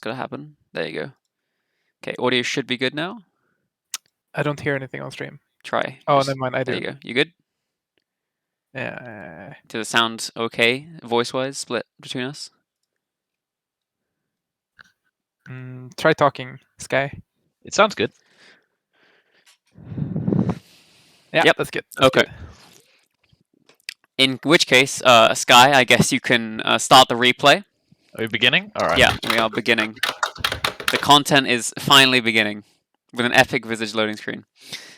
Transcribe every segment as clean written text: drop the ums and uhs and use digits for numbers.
That's gonna happen. There you go. Okay, audio should be good now. I don't hear anything on stream. Try. Oh, Just, never mind. I there do. you go. You good? Yeah. Does it sound okay, voice-wise, split between us? Try talking, Sky. It sounds good. Yeah, Yep. that's good. That's Okay. good. In which case, Sky, I guess you can start the replay. Are we beginning? All right. Yeah, we are beginning. The content is finally beginning with an epic visage loading screen.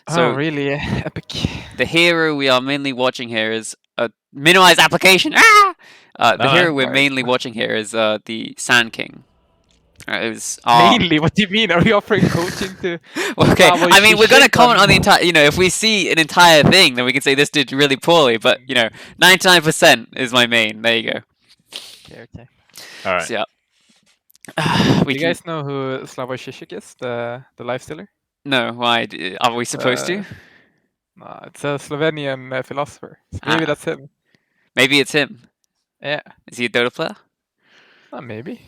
So, oh, really? Epic. The hero we are mainly watching here is a minimized application. Ah! The hero we're mainly watching here is the Sand King. It was mainly. What do you mean? Are we offering coaching to? Okay, I mean we're gonna comment on the entire. You know, if we see an entire thing, then we can say this did really poorly. But you know, 99% is my main. There you go. Okay. All right. So, yeah. Do you guys know who Slavoj Žižek is? The life stealer? No. Why? Are we supposed to? No, it's a Slovenian philosopher. So maybe that's him. Maybe it's him. Yeah. Is he a Dota player? Maybe.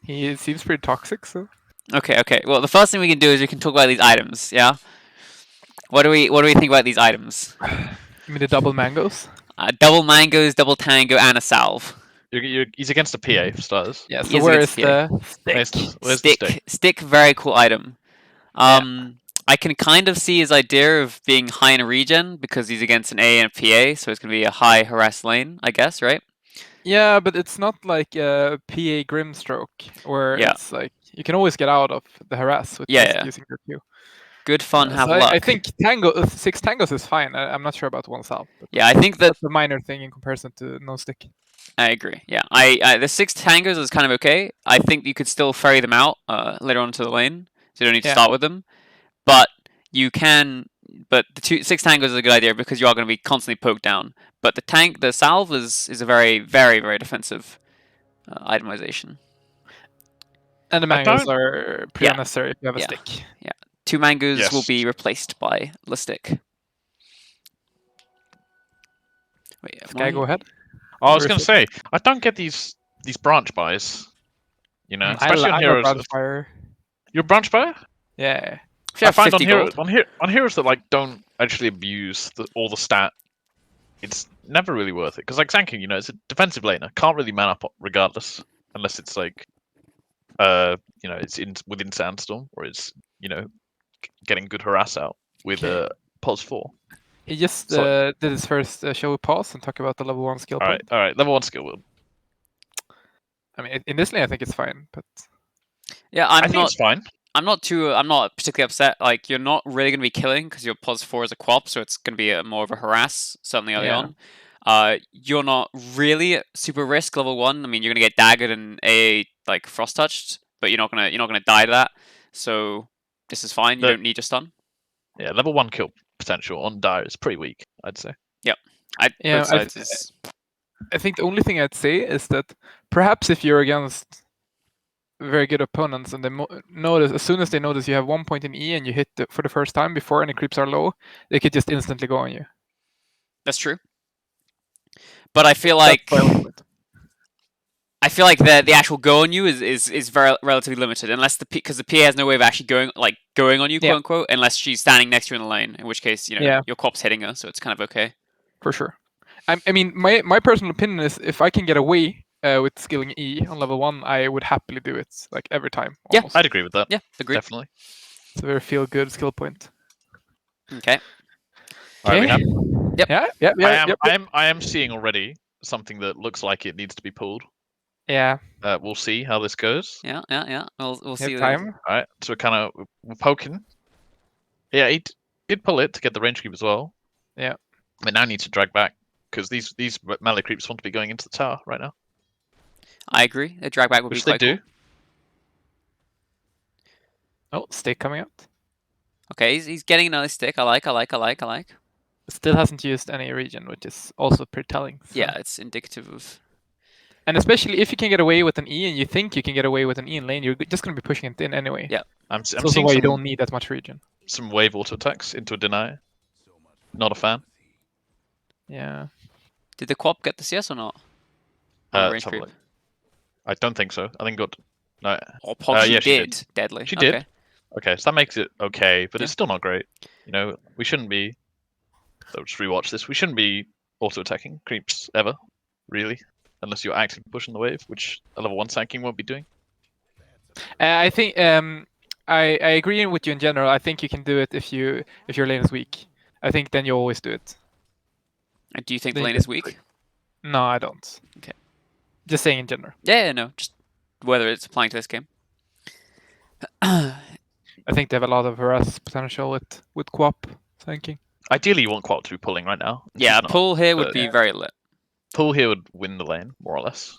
He seems pretty toxic, so. Okay. Well, the first thing we can do is we can talk about these items. Yeah. What do we think about these items? You mean the double mangoes? Double mangoes, double tango, and a salve. He's against the PA for starters. Yeah. So where is the stick? Where's stick? The stick? Stick, very cool item. I can kind of see his idea of being high in regen because he's against an A and a PA, so it's going to be a high harass lane, I guess, right? Yeah, but it's not like a PA Grimstroke, where it's like you can always get out of the harass with using your Q. Good fun, have luck. I think 6 tangos is fine. I'm not sure about 1 salve. Yeah, I think that's a minor thing in comparison to no stick. I agree. Yeah, the 6 tangos is kind of okay. I think you could still ferry them out later on to the lane, so you don't need to start with them. But you can. But the 6 tangos is a good idea because you are going to be constantly poked down. But the salve is a very, very, very defensive itemization. And the mangoes are pretty unnecessary if you have a stick. Yeah, 2 mangoes will be replaced by the stick. Wait, Sky, go ahead. I was going to say, I don't get these branch buys. You know, especially on heroes. You're a branch buyer? Yeah. I find on heroes that like don't actually abuse all the stat, it's never really worth it. Because like Sand King, you know, it's a defensive laner, can't really man up regardless, unless it's like, you know, it's within Sandstorm or it's getting good harass out with a pulse 4. He just did his first show with pause and talk about the level 1 skill. All right, level 1 skill build. I mean, in this lane, I think it's fine, but yeah, I think it's fine. I'm not particularly upset. Like, you're not really going to be killing because your pos 4 is a quap, so it's going to be more of a harass, certainly early on. You're not really super risk level 1. I mean, you're going to get daggered and like frost touched, but you're not gonna die to that. So this is fine. You don't need your stun. Yeah, level 1 kill potential on Dire is pretty weak, I'd say. Yep. I think the only thing I'd say is that perhaps if you're against very good opponents and they notice, as soon as they notice you have 1 point in E and you hit for the first time before any creeps are low, they could just instantly go on you. That's true. But I feel like the actual go on you is very relatively limited, unless because the PA has no way of actually going on you, quote unquote, unless she's standing next to you in the lane, in which case your quap's hitting her, so it's kind of okay. For sure. I mean, my personal opinion is if I can get away with skilling E on level 1, I would happily do it like every time. Almost. Yeah, I'd agree with that. Yeah, agree. Definitely. It's a very feel good skill point. Okay. All right, we have. Yep. I am seeing already something that looks like it needs to be pulled. Yeah. We'll see how this goes. Yeah. We'll see. Time. All right. So we're poking. Yeah, he did pull it to get the range creep as well. Yeah. We now need to drag back because these melee creeps want to be going into the tower right now. I agree. A drag back would be quite cool. Oh, stick coming out. Okay, he's getting another stick. I like. Still hasn't used any regen, which is also pretty telling. So. Yeah, it's indicative of. And especially if you can get away with an E and you think you can get away with an E in lane, you're just going to be pushing it in anyway. Yeah. I'm seeing also why you don't need that much regen. Some wave auto attacks into a deny. Not a fan. Yeah. Did the quap get the CS or not? I don't think so. I think got No. Oh, Pog, she yeah, she did. Deadly. She okay. did. Okay, so that makes it okay, but Yeah. it's still not great. You know, we shouldn't be. So just rewatch this. We shouldn't be auto-attacking creeps ever, really, unless you're actively pushing the wave, which a level 1 tanking won't be doing. I think I agree with you in general. I think you can do it if your lane is weak. I think then you always do it. And do you think the Then you lane get is weak? No, I don't. Okay. Just saying in general. Yeah, no, just whether it's applying to this game. I think they have a lot of harass potential with Quap tanking. Ideally, you want Quap to be pulling right now. and Yeah, she's not, pull here would but be very lit. Pull here would win the lane, more or less.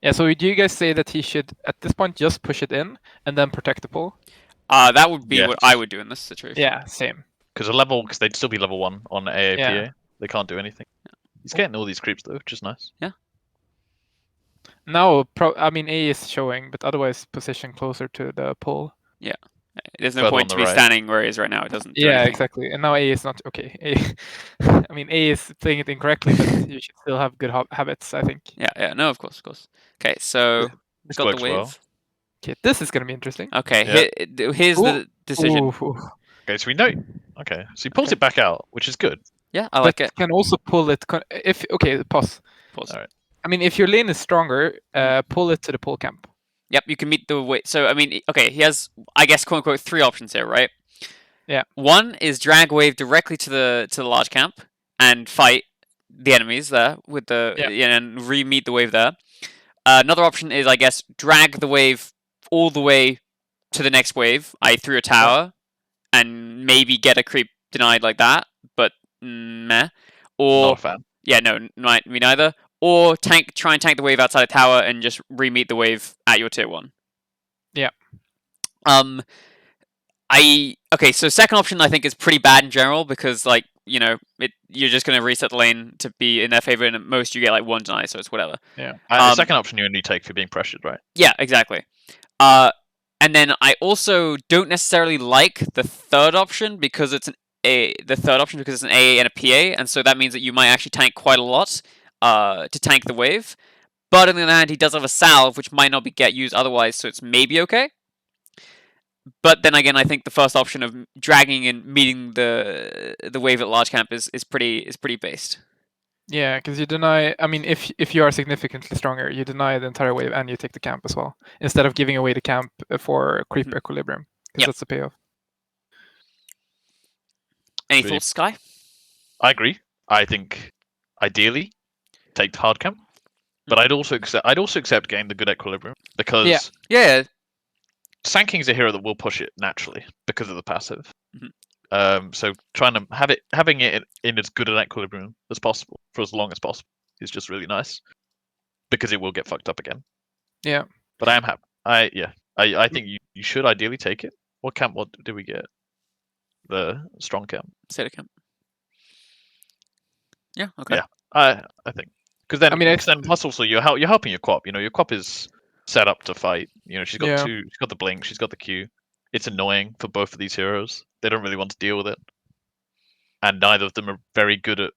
Yeah, so do you guys say that he should, at this point, just push it in and then protect the pull? That would be Yes. what I would do in this situation. Yeah, same. Because they'd still be level 1 on AAPA. Yeah. They can't do anything. He's getting all these creeps though, which is nice. Now, I mean, A is showing, but otherwise position closer to the pull. There's no Further point on to the be right. standing where he is right now. It doesn't do Yeah, anything. exactly. And now A is not okay. I mean, A is playing it incorrectly, but you should still have good habits, I think. Yeah, no, of course. Okay, so This got the works wave. well. Okay, this is gonna be interesting. Okay, Yeah. here's the decision. Ooh. Okay, so we know. Okay, so he pulls it back out, which is good. Yeah, I like it. Can also pull it. If okay, pause. Pause. Alright. I mean, if your lane is stronger, pull it to the pull camp. Yep, you can meet the wave. So, I mean, okay, he has, I guess, quote unquote, 3 options here, right? Yeah. One is drag wave directly to the large camp and fight the enemies there with the and re-meet the wave there. Another option is, I guess, drag the wave all the way to the next wave, i.e. through a tower, and maybe get a creep denied like that, but meh. Or Not a fan. yeah, no, me neither. Or try and tank the wave outside the tower and just re-meet the wave at your tier 1. Yeah. Okay, so second option I think is pretty bad in general because like, you know, you're just gonna reset the lane to be in their favor, and at most you get like 1 deny, so it's whatever. Yeah. The second option you only take for being pressured, right? Yeah, exactly. And then I also don't necessarily like the third option because it's an AA and a PA, and so that means that you might actually tank quite a lot to tank the wave. But on the other hand, he does have a salve, which might not get used otherwise, so it's maybe okay. But then again, I think the first option of dragging and meeting the wave at large camp is pretty based. Yeah, because you deny. I mean, if you are significantly stronger, you deny the entire wave and you take the camp as well, instead of giving away the camp for creep equilibrium, because that's the payoff. Any thoughts, Sky? I agree. I think ideally take the hard camp, but I'd also accept getting the good equilibrium because Sand is a hero that will push it naturally because of the passive. So trying to having it in as good an equilibrium as possible for as long as possible is just really nice because it will get fucked up again. Yeah. But I am happy. I think you should ideally take it. What camp? What did we get? The strong camp. Seda camp. Yeah. Okay. Yeah. I think because then then plus also you're helping your Quap. You know your Quap is set up to fight. You know she's got she's got the blink, she's got the Q. It's annoying for both of these heroes. They don't really want to deal with it, and neither of them are very good at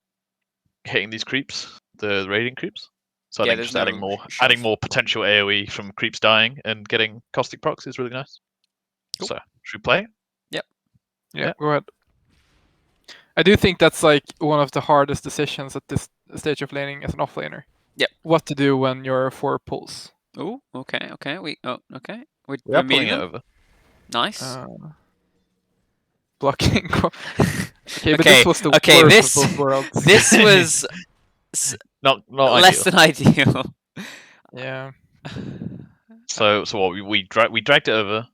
hitting these creeps, the raiding creeps. So I think just adding more potential AOE from creeps dying and getting caustic procs is really nice. Cool. So should we play? Yeah, go ahead. I do think that's like one of the hardest decisions at this stage of laning as an offlaner. Yep. What to do when you're 4 pulls. Oh, okay. We're meeting it over. Nice. Blocking. Okay, but this was the worst of both worlds. This was not less than ideal. Yeah. So what we dragged it over,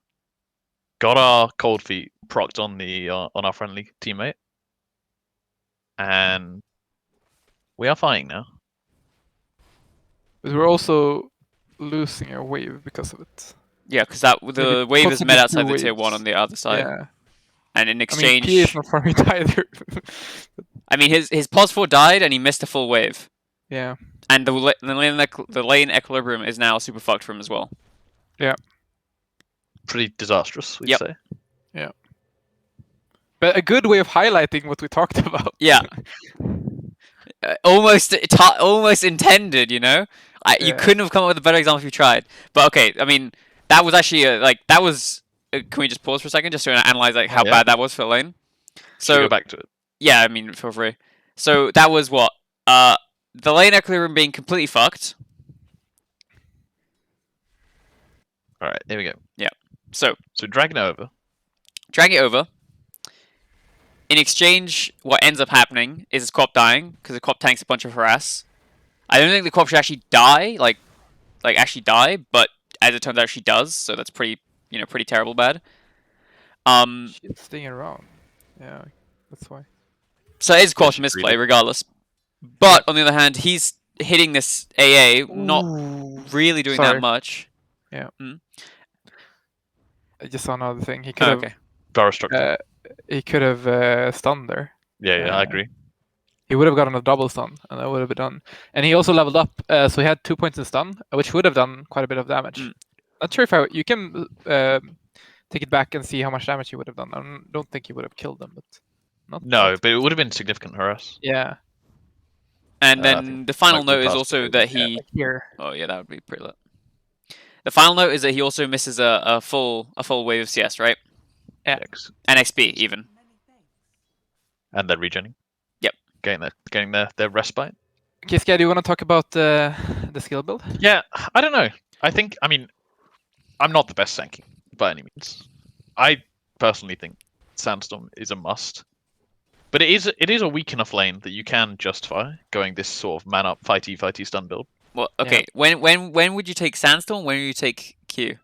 got our cold feet procced on our friendly teammate, and we are fighting now. But we're also losing our wave because of it. Yeah, because the wave is met outside the tier 1 on the other side. Yeah. And in exchange, I mean, PA is not farming either. I mean, his pos 4 died and he missed a full wave. Yeah. And the lane equilibrium is now super fucked for him as well. Yeah. Pretty disastrous, we'd say. Yeah. But a good way of highlighting what we talked about. Yeah. Almost intended, you know. You couldn't have come up with a better example if you tried. But okay, I mean, that was actually that was. Can we just pause for a second just to analyze like how bad that was for the lane? So go back to it. Yeah, I mean, feel free. So that was what the lane equilibrium being completely fucked. All right, here we go. Yeah. So drag it over. Drag it over. In exchange, what ends up happening is his Quap dying because the Quap tanks a bunch of harass. I don't think the Quap should actually die, like actually die, but as it turns out, she does. So that's pretty terrible bad. She's staying around. Yeah, that's why. So it is Quap's misplay, regardless. But on the other hand, he's hitting this AA, not really doing that much. Yeah. Mm. I just saw another thing. He could have. Okay. He could have stunned there. Yeah, I agree. He would have gotten a double stun, and that would have been done. And he also leveled up, so he had 2 points in stun, which would have done quite a bit of damage. Not sure if you can take it back and see how much damage he would have done. I don't think he would have killed them, but but it would have been significant harass. Yeah. And then the final note is also that he. Oh yeah, that would be pretty lit. The final note is that he also misses a full wave of CS, right? Yeah. And XP even. And they're regening. Yep. Getting their respite. Kiska, do you want to talk about the skill build? Yeah, I don't know. I mean, I'm not the best Sankey by any means. I personally think Sandstorm is a must. But it is a weak enough lane that you can justify going this sort of man up fighty stun build. Well, okay. Yeah. When would you take Sandstorm? When would you take Q?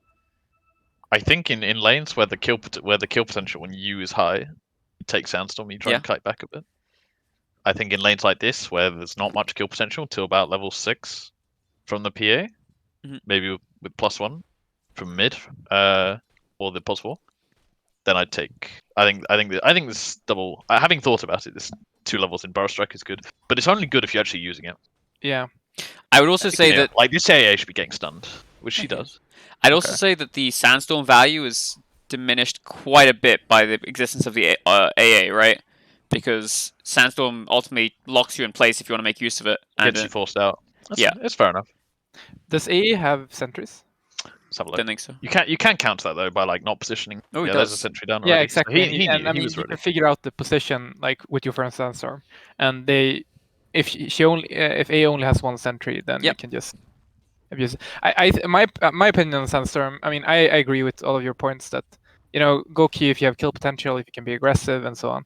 I think in lanes where the kill potential when U is high, you take Sandstorm. You try to kite back a bit. I think in lanes like this where there's not much kill potential till about level 6 from the PA, maybe with +1 from mid or the +4, then I'd take. I think this double. Having thought about it, this 2 levels in Burrow Strike is good, but it's only good if you're actually using it. Yeah. I would also say that like this AA should be getting stunned, which she does. I'd also say that the Sandstorm value is diminished quite a bit by the existence of the AA, right? Because Sandstorm ultimately locks you in place if you want to make use of it. And gets you forced out. It's fair enough. Does AA have sentries? Don't think so. You can counter that though by like not positioning. Oh, yeah, there's a sentry down. Yeah, already. exactly. So he was you ready. can figure out the position like with your friend Sandstorm, and if A only has 1 sentry, then you can just abuse it. My opinion on Sandstorm. I mean, I agree with all of your points that go key if you have kill potential, if you can be aggressive, and so on.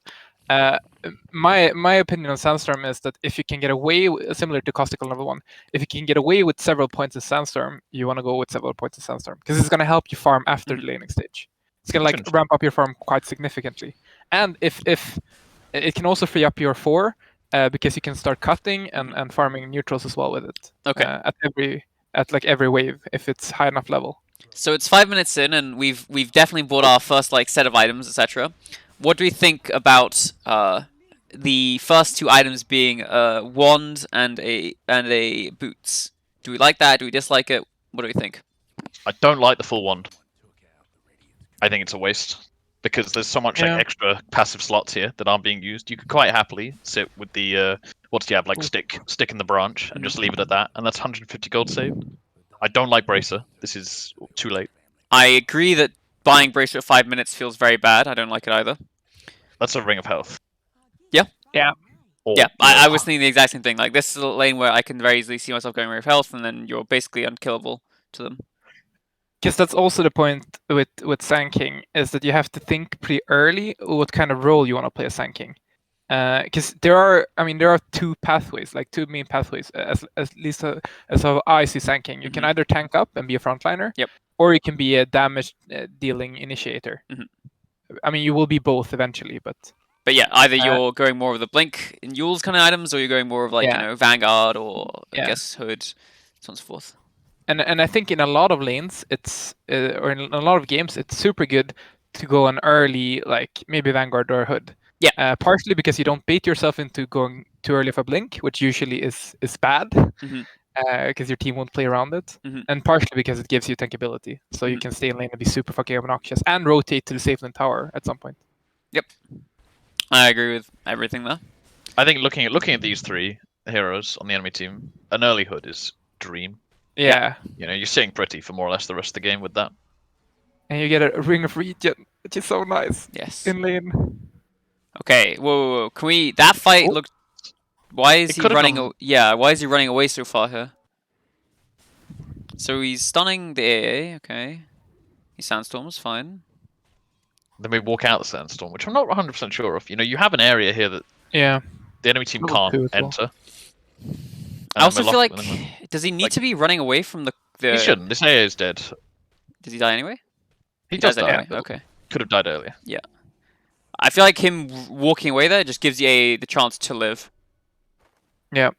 My opinion on Sandstorm is that if you can get away, similar to Caustical level 1, if you can get away with several points in Sandstorm, you want to go with several points in Sandstorm because it's going to help you farm after the laning stage. It's going to ramp up your farm quite significantly. And if it can also free up your 4 because you can start cutting and farming neutrals as well with it. Okay. At every wave if it's high enough level. So it's 5 minutes in, and we've definitely bought our first set of items, etc. What do we think about the first 2 items being a wand and a boots? Do we like that? Do we dislike it? What do we think? I don't like the full wand. I think it's a waste because there's so much extra passive slots here that aren't being used. You could quite happily sit with the what do you have, like stick in the branch and just leave it at that, and that's 150 gold saved. I don't like Bracer. This is too late. I agree that buying Bracer at 5 minutes feels very bad. I don't like it either. That's a Ring of Health. Yeah. Yeah. I was thinking the exact same thing. Like, this is a lane where I can very easily see myself going Ring of Health, and then you're basically unkillable to them. Because that's also the point with Sand King, is that you have to think pretty early what kind of role you want to play as Sand King. Because there are 2 pathways, like 2 main pathways, at least as how I see Sand King. You can either tank up and be a frontliner, or you can be a damage dealing initiator. I mean, you will be both eventually, but yeah, either you're going more of the Blink and Yules kind of items, or you're going more of Vanguard or I guess Hood, so on and so forth. And I think in a lot of lanes, it's or in a lot of games, it's super good to go an early, like maybe Vanguard or Hood. Yeah. Partially because you don't bait yourself into going too early for Blink, which usually is bad, because your team won't play around it, and partially because it gives you tankability, so you can stay in lane and be super fucking obnoxious and rotate to the safe lane tower at some point. Yep, I agree with everything there. I think looking at these 3 heroes on the enemy team, an early Hood is dream. Yeah. You know, you're sitting pretty for more or less the rest of the game with that. And you get a ring of regen, which is so nice Yes. in lane. Okay. Whoa. Can we? That fight Oh. looked. Why is It he could've running? gone- Yeah. Why is he running away so far here? So he's stunning the AA. Okay. He sandstorms. Fine. Then we walk out the sandstorm, which I'm not 100% sure of. You know, you have an area here that Yeah. the enemy team Level can't 2 as well. enter. I also feel like. And then Does he need like- to be running away from the? he shouldn't. This AA is dead. Does he die anyway? He does dies die. anyway. but Okay. Could have died earlier. I feel like him walking away there just gives the AA the chance to live. Yeah.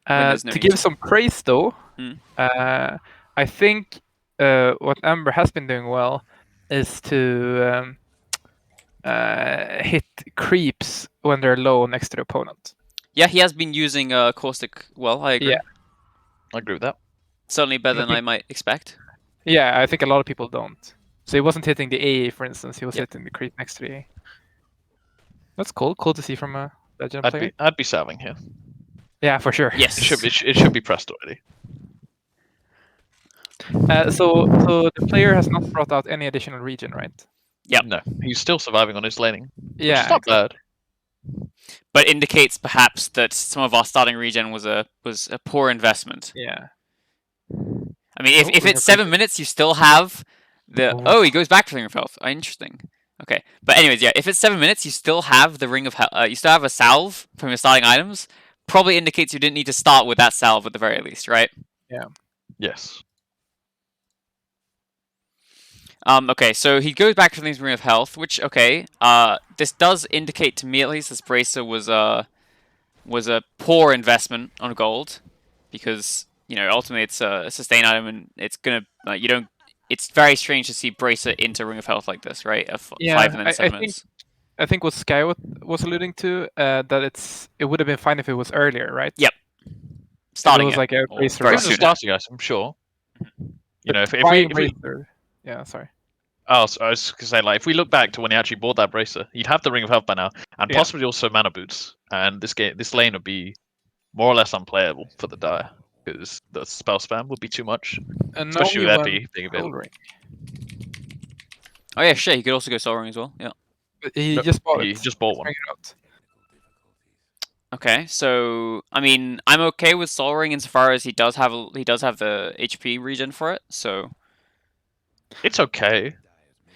there's no To need give to. some praise, though, Mm. I think what Amber has been doing well is to hit creeps when they're low next to the opponent. Yeah, he has been using caustic well. I agree. Yeah. I agree with that. Certainly better than I might expect. Yeah, I think a lot of people don't. So he wasn't hitting the AA, for instance. He was Yep. hitting the creep next to the AA. That's cool. Cool to see from a legend player. I'd be salving here. Yeah, for sure. Yes. It should be pressed already. So the player has not brought out any additional regen, right? Yep. No, he's still surviving on his laning. Which Yeah. is not bad. But indicates perhaps that some of our starting regen was a poor investment. Yeah. I mean, if Oh, it's Ring of 7 minutes, you still have the. Oh. Oh, he goes back to Ring of Health. Interesting. Okay, but anyways, yeah. If it's 7 minutes, you still have the Ring of Health. You still have a salve from your starting items. Probably indicates you didn't need to start with that salve at the very least, right? Yes. Okay, so he goes back to the Ring of Health, which okay. This does indicate to me at least this Bracer was a poor investment on gold, because you know ultimately it's a sustain item and it's gonna you don't. It's very strange to see Bracer into Ring of Health like this, right? Yeah, 5 and then 7 I think minutes. I think what Sky was alluding to, that it would have been fine if it was earlier, right? Yep. If Starting it was it, like a or Bracer very If it was soon. a starting item, sure. You know, if we, buying if we Bracer. Yeah, sorry. oh, so I was gonna say, like, if we look back to when he actually bought that bracer, you'd have the Ring of Health by now, and Yeah. possibly also mana boots, and this lane would be more or less unplayable for the Dire because the spell spam would be too much, And especially now with he Epi went being Soul available. Ring. Oh yeah, sure. He could also go Sol Ring as well. Yeah. But he No, just bought he it. just bought one. Bring it out. Okay, so I mean, I'm okay with Sol Ring insofar as he does have the HP regen for it. So It's okay.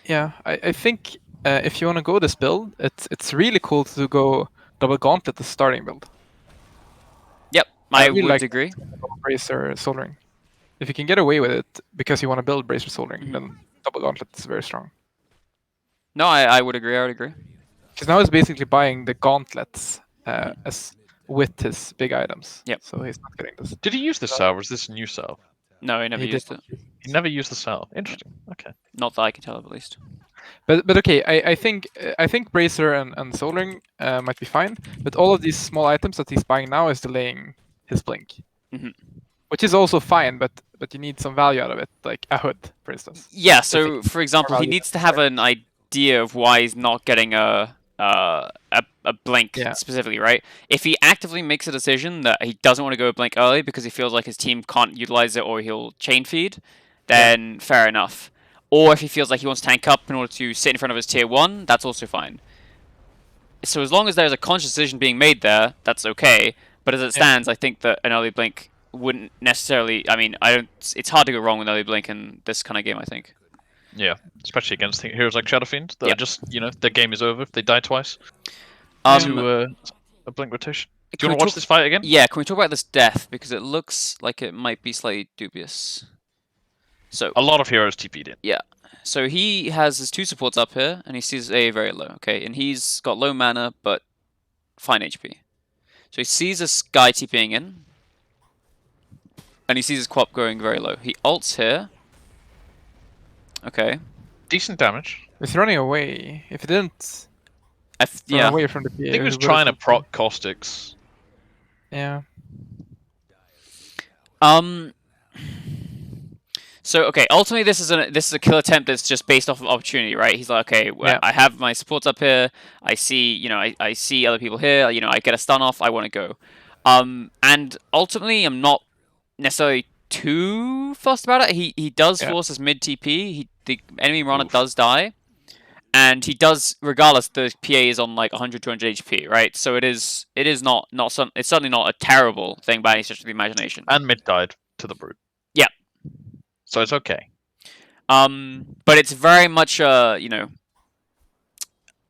Yeah, I think if you want to go this build, it's really cool to go double gauntlet the starting build. yep, I I really would like agree. Bracer Soul Ring. If you can get away with it because you want to build Bracer Soul Ring, Mhm. then double gauntlet is very strong. No, I would agree. I would agree. Because now he's basically buying the gauntlets as with his big items. Yep. So he's not getting this. Did he use the salve, or is this a new salve? No, he never He used did. it. He never used the salve. Interesting. Okay. Not that I can tell, at least. But okay, I think Bracer and Soul Ring might be fine. But all of these small items that he's buying now is delaying his blink, Mhm. which is also fine. But you need some value out of it, like a hood, for instance. Yeah. So, for example, he value needs to have an idea of why he's not getting a blink Yeah. specifically, right? If he actively makes a decision that he doesn't want to go blink early because he feels like his team can't utilize it or he'll chain feed, then fair enough. Or if he feels like he wants to tank up in order to sit in front of his tier 1, that's also fine. So as long as there's a conscious decision being made there, that's okay. But as it stands, I think that an early blink wouldn't necessarily. I mean, I don't. It's hard to go wrong with early blink in this kind of game, I think. Yeah, especially against heroes like Shadowfiend that Yep. are just, you know, their game is over if they die twice. Um, To a blink rotation. Do can you we want to watch talk- this fight again? Yeah, can we talk about this death because it looks like it might be slightly dubious. So A lot of heroes TP'd in. So he has his 2 supports up here, and he sees A very low, okay? And he's got low mana, but fine HP. So he sees this guy TPing in, and he sees his Quap going very low. He ults here. Okay. Decent damage. He's running away. If he didn't run Yeah. away from the PA, I think he was trying to proc caustics. Yeah. So okay, ultimately this is a kill attempt that's just based off of opportunity, right? He's like, okay, Yeah. I have my supports up here. I see, you know, I see other people here. You know, I get a stun off. I want to go. And ultimately, I'm not necessarily too fussed about it. He does Yeah. force his mid TP. The enemy runner Oof. does die, and he does, regardless. The PA is on like 100, 200 HP, right? So it is not it's certainly not a terrible thing by any stretch of the imagination. And mid died to the brute. Yeah. So it's okay. But it's very much a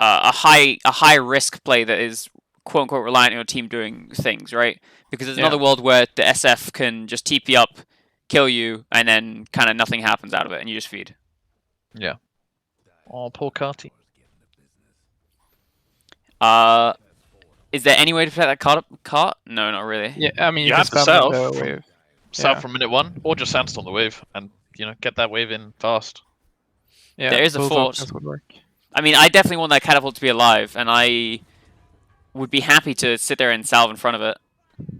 high risk play that is quote unquote reliant on your team doing things, right? Because there's another world where the SF can just TP up, kill you, and then kind of nothing happens out of it, and you just feed. Yeah. Oh, poor Carty. Is there any way to protect that cart? No, not really. Yeah, I mean, You can have to spam self. the wave. South Yeah. from minute 1, or just sandstorm the wave, and get that wave in fast. Yeah, There is a both fort. options would work. I mean, I definitely want that catapult to be alive, and I would be happy to sit there and salve in front of it.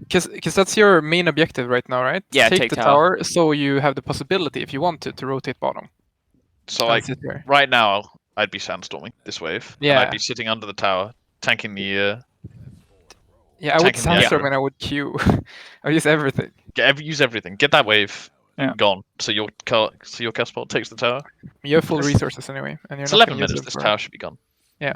Because that's your main objective right now, right? Yeah, take take the tower. tower, so you have the possibility, if you want to rotate bottom. So and like sit there. right now, I'd be sandstorming this wave. And Yeah. I'd be sitting under the tower, tanking the. Yeah, I would Taking the aggro. sandstorm and I would Q. I would use everything. Use everything. Get that wave Yeah. gone. So your catapult takes the tower. You have full This- resources anyway, and you're It's not 11 gonna use minutes. them This for- tower should be gone. Yeah.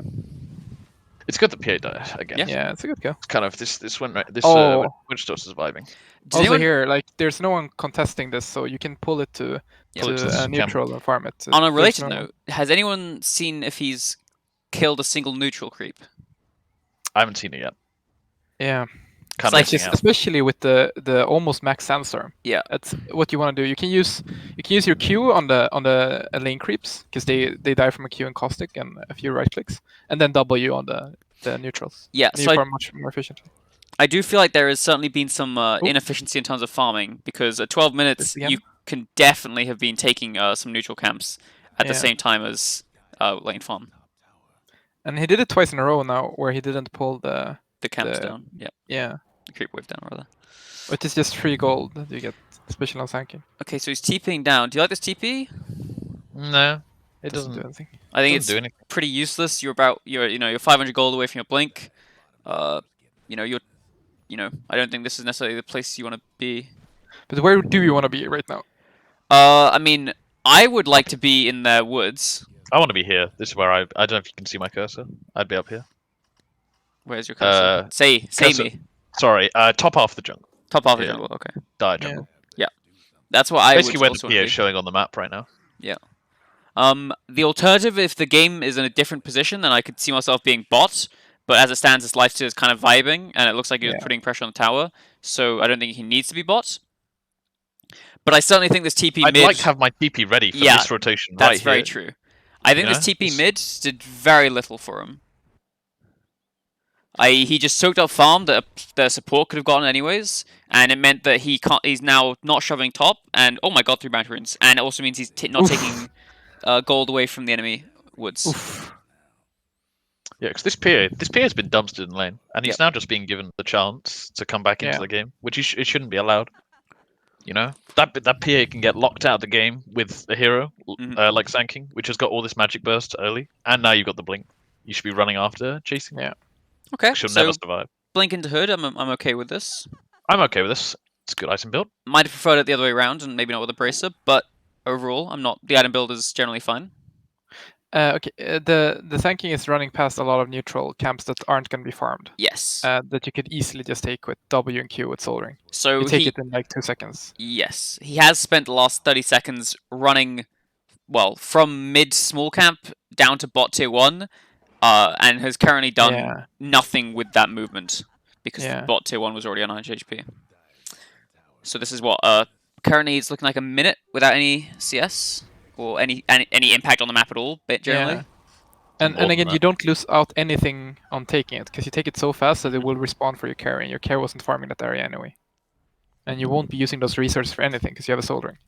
It's good that PA died again. Yeah, it's a good go. It's kind of this went right. This Oh. Witch Torch is surviving. Does Also anyone, here, like, there's no one contesting this, so you can pull it to Yeah. Pull it to the camp. neutral and farm it. on a There's related no- note, has anyone seen if he's killed a single neutral creep? I haven't seen it yet. Yeah, Kind like of just missing out. especially with the almost max sandstorm. Yeah. That's what you want to do. You can use your Q on the lane creeps, because they die from a Q and caustic and a few right clicks, and then W on the neutrals. Yeah, And you so farm much more efficiently. I do feel like there has certainly been some inefficiency in terms of farming, because at 12 minutes This again? you can definitely have been taking some neutral camps at the Yeah. same time as lane farm. And he did it twice in a row now, where he didn't pull the The camps The- down. Yeah, yeah, the creep wave down, rather. which is just 3 gold that you get, especially on Sanking. Okay, so he's TPing down. Do you like this TP? No, it Doesn't do doesn't. anything. I think Doesn't it's do anything. pretty useless. You're 500 gold away from your blink. I don't think this is necessarily the place you want to be. But where do you want to be right now? I mean, I would like to be in the woods. I want to be here. This is where I don't know if you can see my cursor. I'd be up here. Where's your cursor? Say cursor- me. Sorry, top half of the jungle. Top half of the Yeah. jungle. Okay, Dire Yeah. jungle. that's what I Basically would where also the want PA to is be. showing on the map right now. The alternative, if the game is in a different position, then I could see myself being bot. But as it stands, his lifesteal is kind of vibing, and it looks like he was Yeah. putting pressure on the tower. So I don't think he needs to be bot. But I certainly think this TP I'd mid. like to have my TP ready for Yeah, this rotation that's right very here. true. I think You this know, TP it's- mid did very little for him. He just soaked up farm that the support could have gotten anyways, and it meant that he's now not shoving top, and oh my god, 3 bounty runes, and it also means he's not Oof. taking gold away from the enemy woods. Oof. Yeah, because this PA has been dumpstered in lane, and he's now just being given the chance to come back into Yeah. the game, which it shouldn't be allowed. You know, that PA can get locked out of the game with a hero Mhm. like Sanking, which has got all this magic burst early, and now you've got the blink. You should be running after, chasing. Yeah. Okay, She'll so never survive. blink into hood, I'm okay with this. I'm okay with this. It's a good item build. Might have preferred it the other way around, and maybe not with a bracer, but overall, I'm not. The item build is generally fine. Okay. The Sanking is running past a lot of neutral camps that aren't going to be farmed. Yes. That you could easily just take with W and Q with Soul Ring. So You take it in like 2 seconds. Yes, he has spent the last 30 seconds running, well, from mid small camp down to bot tier 1, and has currently done Yeah. nothing with that movement because Yeah. bot tier 1 was already on 100 HP. So this is what currently it's looking like a minute without any CS or any impact on the map at all, but generally. Yeah. And More again, than you don't lose out anything on taking it, because you take it so fast that it will respawn for your carry, and your carry wasn't farming that area anyway. And you won't be using those resources for anything, because you have a Soul Ring.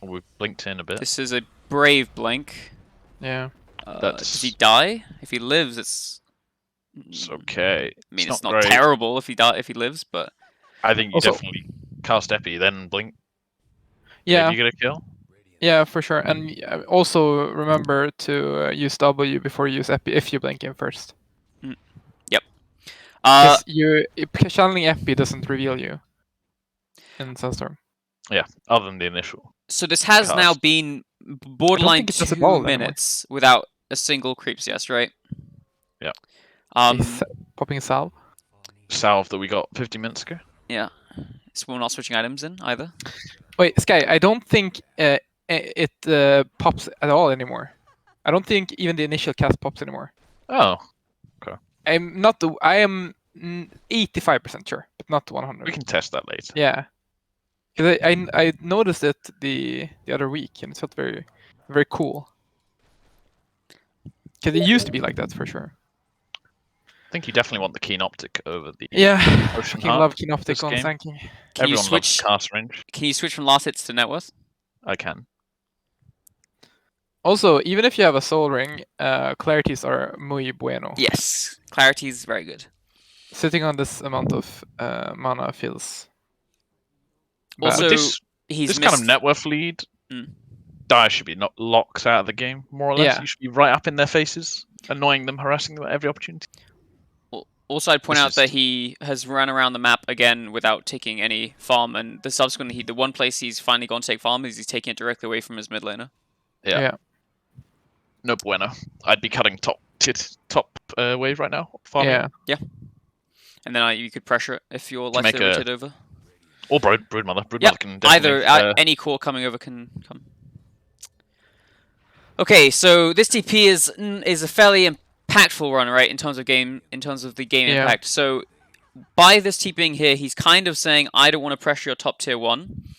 We've blinked in a bit. This is a brave blink. Yeah. Does he die? If he lives, it's It's okay. I mean, it's not not great. terrible if he lives, but I think you Also- definitely cast Epi, then blink. Yeah. Maybe you get a kill. Yeah, for sure. And also remember to use W before you use Epi if you blink in first. Because channeling FP doesn't reveal you in Sunstorm. Yeah, other than the initial. So this has now Cast. been borderline think it does it 2 all anymore. minutes without a single creeps, yes, right? Yeah. Popping salve. Salve that we got 50 minutes ago. Yeah. So we're not switching items in either. Wait, Sky, I don't think it pops at all anymore. I don't think even the initial cast pops anymore. Oh, I am 85% sure, but not 100. we can test that later. Yeah. Because I noticed it the other week, and it felt very, very cool. Because it used to be like that, for sure. I think you definitely want the keen optic over the Yeah, I Ocean fucking Heart love keen optic this on game. Sanking. Can you Everyone loves switch? cast range. Can you switch from last hits to net worth? I can. Also, even if you have a soul ring, clarities are muy bueno. Yes, clarity is very good. Sitting on this amount of mana feels bad. Also, With he's this missed... kind of net worth lead, Mm. Dire should be not locked out of the game, more or less. Yeah. You should be right up in their faces, annoying them, harassing them at every opportunity. Also, I'd point This out is- that he has run around the map again without taking any farm, and the one place he's finally gone to take farm is he's taking it directly away from his mid laner. Yeah. No bueno. I'd be cutting top wave right now. Farming. Yeah. And then you could pressure it if you're To likely make to a- rotate over. Or Broodmother. Broodmother Yep, can definitely... Either any core coming over can come. Okay, so this TP is a fairly impactful run, right? In terms of the game Yeah. impact. So by this TPing here, he's kind of saying, I don't want to pressure your top tier 1.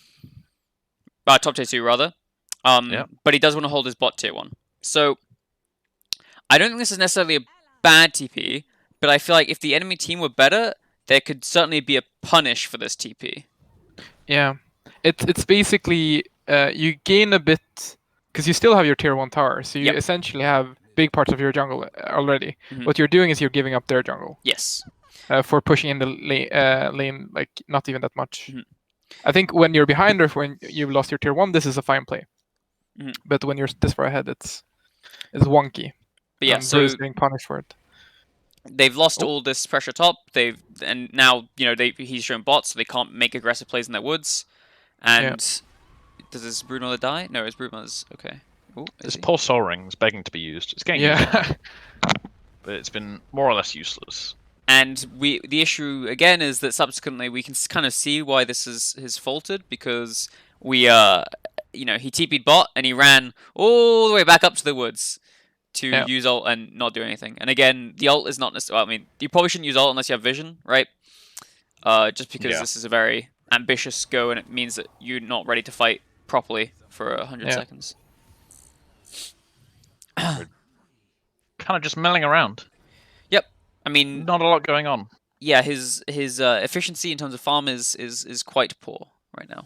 Top tier 2 rather. But he does want to hold his bot tier 1. So I don't think this is necessarily a bad TP, but I feel like if the enemy team were better, there could certainly be a punish for this TP. Yeah. It's basically you gain a bit because you still have your tier 1 tower, so you essentially have big parts of your jungle already. Mhm. What you're doing is you're giving up their jungle Yes. for pushing in the lane like not even that much. Mhm. I think when you're behind or when you've lost your tier 1, this is a fine play. Mhm. But when you're this far ahead, it's wonky. But yeah, and so Bruce getting punished for it. they've lost all this pressure top. And now he's shown bots, so they can't make aggressive plays in their woods. And does his Bruno die? No, his Bruno's okay. Ooh, This poor Soul Ring's begging to be used. It's getting used, but it's been more or less useless. And the issue again is that subsequently we can kind of see why this has faltered, because he TP'd bot and he ran all the way back up to the woods to use ult and not do anything. And again, the ult is not necessarily... I mean, you probably shouldn't use ult unless you have vision, right? Just because this is a very ambitious go, and it means that you're not ready to fight properly for 100 seconds. Kind of just milling around. Yep. I mean, not a lot going on. Yeah, his efficiency in terms of farm is quite poor right now.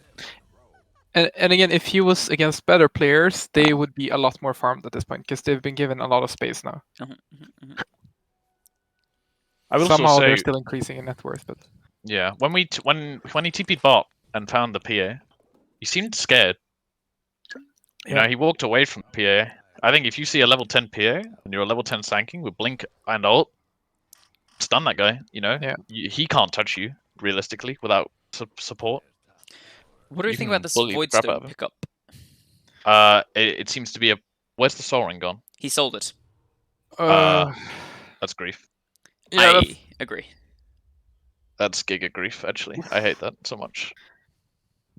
And again, if he was against better players, they would be a lot more farmed at this point because they've been given a lot of space now. I will Somehow also say, they're still increasing in net worth, but yeah, when he TP'd bot and found the PA, he seemed scared. You know, he walked away from the PA. I think if you see a level 10 PA and you're a level 10 Sanking with blink and ult, stun that guy. You know, he can't touch you realistically without support. What do you think about this bully the crap out Voidstone of him. pickup? It seems to be a... Where's the Soul Ring gone? He sold it. That's grief. I agree. That's giga grief, actually. I hate that so much.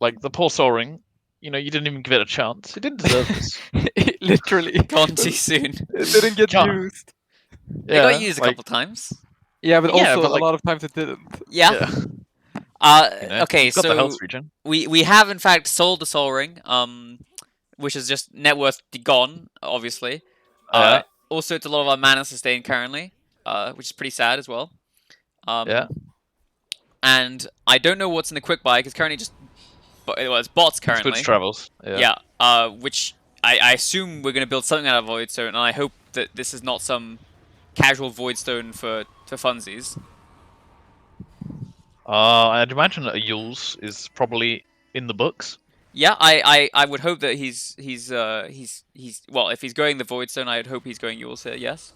Like, the poor Soul Ring, you know, you didn't even give it a chance. It didn't deserve this. literally Gone too soon. It didn't get used. It got used a couple times. Yeah, but also but a lot of times it didn't. Yeah. Okay, got the so health regen. we have in fact sold the Soul Ring, which is just net worth gone, obviously. Also, it's a lot of our mana sustain currently, which is pretty sad as well. And I don't know what's in the quick buy because currently it's bots currently. Switch travels. Which I assume we're going to build something out of Voidstone, and I hope that this is not some casual Voidstone for funsies. I'd imagine that a Yules is probably in the books. Yeah, I would hope that he's well, if he's going the Voidstone, I'd hope he's going Yules here. Yes.